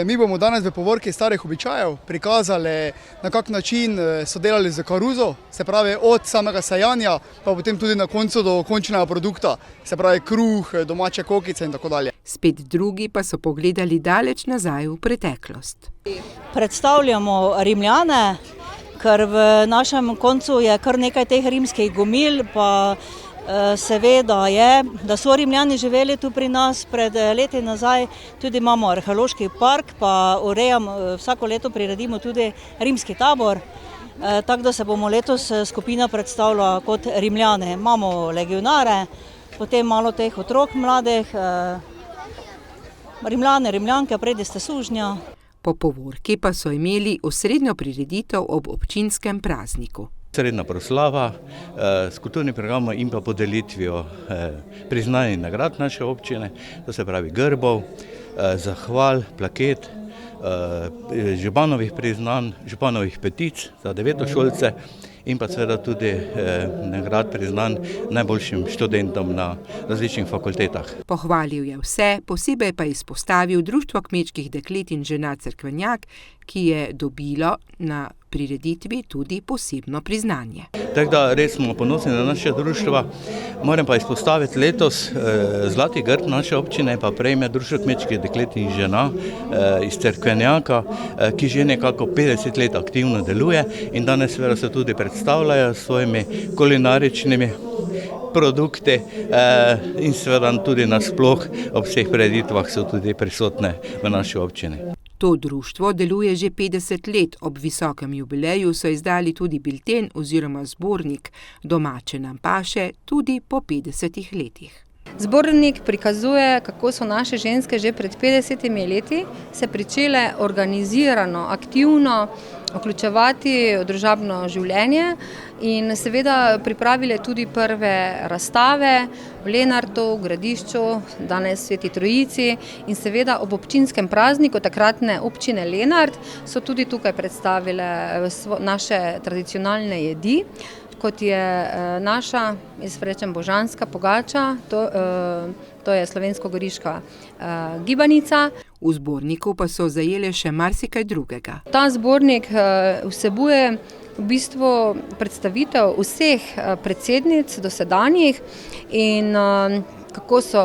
Mi bomo danes v povorki starih običajev prikazali, na kak način so delali z karuzo, se pravi od samega sajanja, pa potem tudi na koncu do končnega produkta, se pravi kruh, domače kokice in tako dalje. Spet drugi pa so pogledali daleč nazaj v preteklost. Predstavljamo Rimljane, ker v našem koncu je kar nekaj teh rimskih gomil, pa seveda je, da so Rimljani živeli tu pri nas pred leti nazaj, tudi imamo arheološki park, pa vsako leto priredimo tudi rimski tabor, tako da se bomo letos skupina predstavila kot Rimljane. Imamo legionare, potem malo teh otrok mladih, Rimljane, Rimljanke, predi ste sužnja. Po povorki pa so imeli osrednjo prireditev ob občinskem prazniku. Srednja proslava s kulturnim programom in pa podelitvijo priznanj in nagrad naše občine, to se pravi grbov, zahval, plaket, županovih priznanj, županovih petic za devetošolce in pa seveda tudi nagrad priznanj najboljšim študentom na različnih fakultetah. Pohvalil je vse, posebej pa izpostavil Društvo kmečkih deklet in žena Cerkvenjak, ki je dobilo na prireditvi tudi posebno priznanje. Tako da res smo ponosni na naše društva. Moram pa izpostaviti letos zlati grb naše občine pa prejme Društvo kmečkih deklet in žena iz Cerkvenjaka, ki že nekako 50 let aktivno deluje in danes seveda se tudi predstavljajo s svojimi kulinaričnimi produkti in seveda tudi nasploh ob vseh prireditvah so tudi prisotne v naši občini. To društvo deluje že 50 let, ob visokem jubileju so izdali tudi bilten oziroma zbornik Domače nam paše tudi po 50 letih. Zbornik prikazuje, kako so naše ženske že pred 50 leti se pričele organizirano, aktivno vključevati v družabno življenje in seveda pripravile tudi prve razstave v Lenartu, v Gradišču, danes Sveti Trojici in seveda ob občinskem prazniku takratne občine Lenart so tudi tukaj predstavile naše tradicionalne jedi, kot je naša, jaz rečem božanska pogača, to je slovensko-goriška gibanica. V zborniku pa so zajele še marsikaj drugega. Ta zbornik vsebuje v bistvu predstavitev vseh predsednic dosedanjih in kako so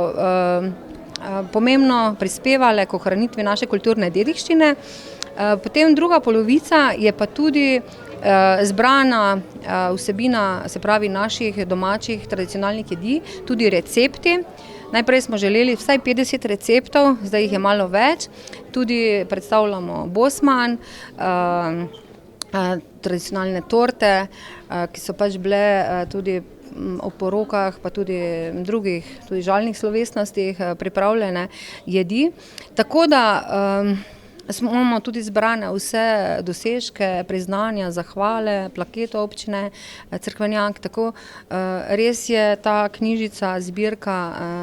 pomembno prispevale k ohranitvi naše kulturne dediščine. Potem druga polovica je pa tudi zbrana vsebina, se pravi naših domačih tradicionalnih jedi, tudi recepti. Najprej smo želeli vsaj 50 receptov, zdaj jih je malo več. Tudi predstavljamo bosman, tradicionalne torte, ki so pač bile tudi o porokah, pa tudi drugih, tudi žalnih slovesnostih pripravljene jedi. Tako da imamo tudi zbrane vse dosežke, priznanja, zahvale, plaketo občine Cerkvenjak. Tako res je ta knjižica zbirka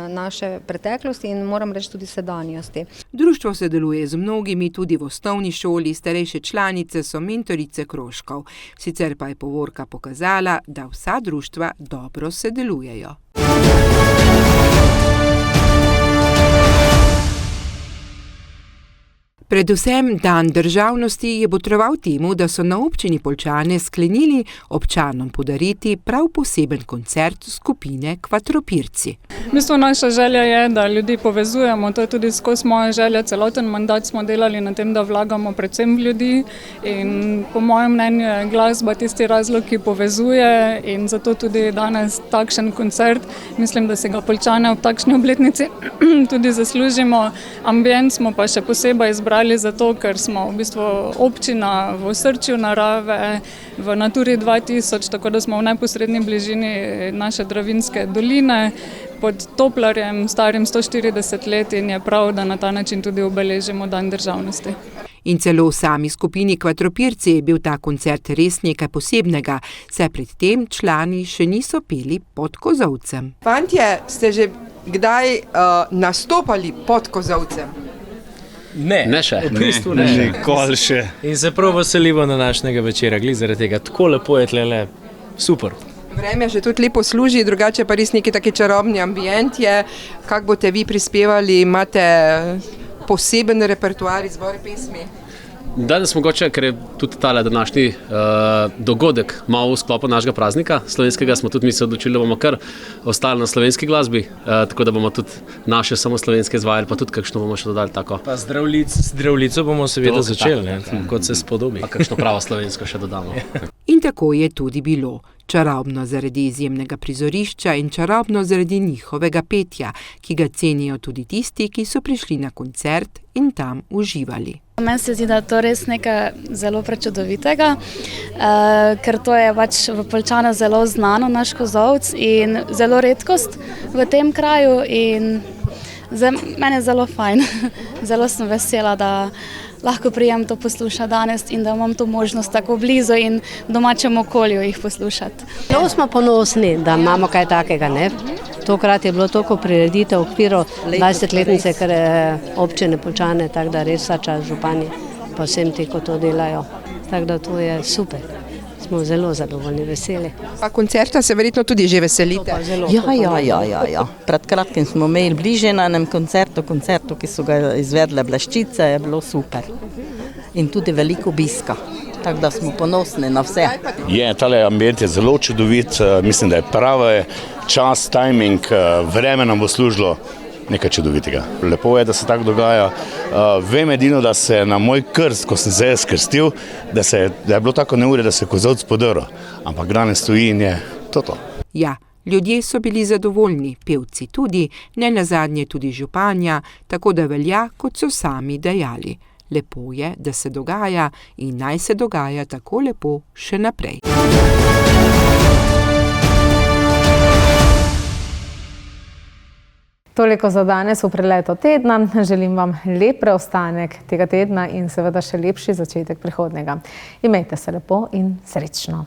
naše preteklosti in moram reči tudi sedanjosti. Društvo se deluje z mnogimi tudi v osnovni šoli, starejše članice so mentorice krožkov. Sicer pa je povorka pokazala, da vsa društva dobro se delujejo. Predvsem dan državnosti je botroval temu, da so na občini Poljčane sklenili občanom podariti prav poseben koncert skupine Kvatropirci. V bistvu naša želja je, da ljudi povezujemo, to je tudi skozi moja želja, celoten mandat smo delali na tem, da vlagamo predvsem v ljudi in po mojem mnenju je glasba tisti razlog, ki povezuje in zato tudi danes takšen koncert. Mislim, da se ga Poljčane ob takšni obletnici tudi zaslužimo. Ambient smo pa še posebej izbrali zato, ker smo v bistvu občina v osrčju narave, v Naturi 2000, tako da smo v neposredni bližini naše Dravinjske doline, pod Toplarjem, starim 140 let in je prav, da na ta način tudi obeležimo dan državnosti. In celo v sami skupini Kvatropirci je bil ta koncert res nekaj posebnega, saj pred tem člani še niso peli pod kozolcem. Fantje, ste že kdaj nastopali pod kozolcem? Ne še. V bistvu ne. Nikoli še. In se prav veselimo na današnjega večera, glih zaradi tega. Tako lepo je tlele, super. Vreme že tudi lepo služi, drugače pa res neki taki čarobni ambient je. Kako boste vi prispevali, imate poseben repertoar izbor pesmi? Danes mogoče, ker je tudi tale današnji dogodek malo v sklopu našega praznika slovenskega, smo tudi mi se odločili, da bomo kar ostali na slovenski glasbi, tako da bomo tudi naše samo slovenske izvajali, pa tudi kakšno bomo še dodali tako. Pa zdravljico bomo seveda začeli, kot se spodobi. Pa kakšno pravo slovensko še dodamo. In tako je tudi bilo. Čarobno zaradi izjemnega prizorišča in čarobno zaradi njihovega petja, ki ga cenijo tudi tisti, ki so prišli na koncert in tam uživali. Meni se zdi, da je to res nekaj zelo prečudovitega, ker to je pač v Poljčane zelo znano, naš kozolec, in zelo redkost v tem kraju in meni je zelo fajn. Zelo sem vesela, da lahko prijem to poslušati danes in da imam to možnost tako blizu in v domačem okolju jih poslušati. Zelo smo ponosni, da imamo kaj takega, ne? Tokrat je bilo toliko prireditev v okviru 20-letnice, ker občine Poljčane, tako da res vsa čast župani pa vsem ti, ko to delajo. Tako da to je super. Smo zelo zadovoljni, veseli. Pa koncerta se verjetno tudi že veselite? Ja. Pred kratkim smo imeli bliže na enem koncertu, ki so ga izvedle Bleščice, je bilo super. In tudi veliko obiska, tako da smo ponosni na vse. Tale ambient je zelo čudovit, mislim, da je pravi čas, timing, vreme nam bo služilo. Nekaj čudovitega. Lepo je, da se tako dogaja. Vem edino, da se na moj krst, ko sem se skrstil, da je bilo tako neurje, da se je kozolec podrl. Ampak danes stoji in je to. Ja, ljudje so bili zadovoljni, pevci tudi, ne nazadnje tudi županja, tako da velja, kot so sami dejali. Lepo je, da se dogaja in naj se dogaja tako lepo še naprej. Toliko za danes v preletu tedna. Želim vam lep preostanek tega tedna in seveda še lepši začetek prihodnega. Imejte se lepo in srečno.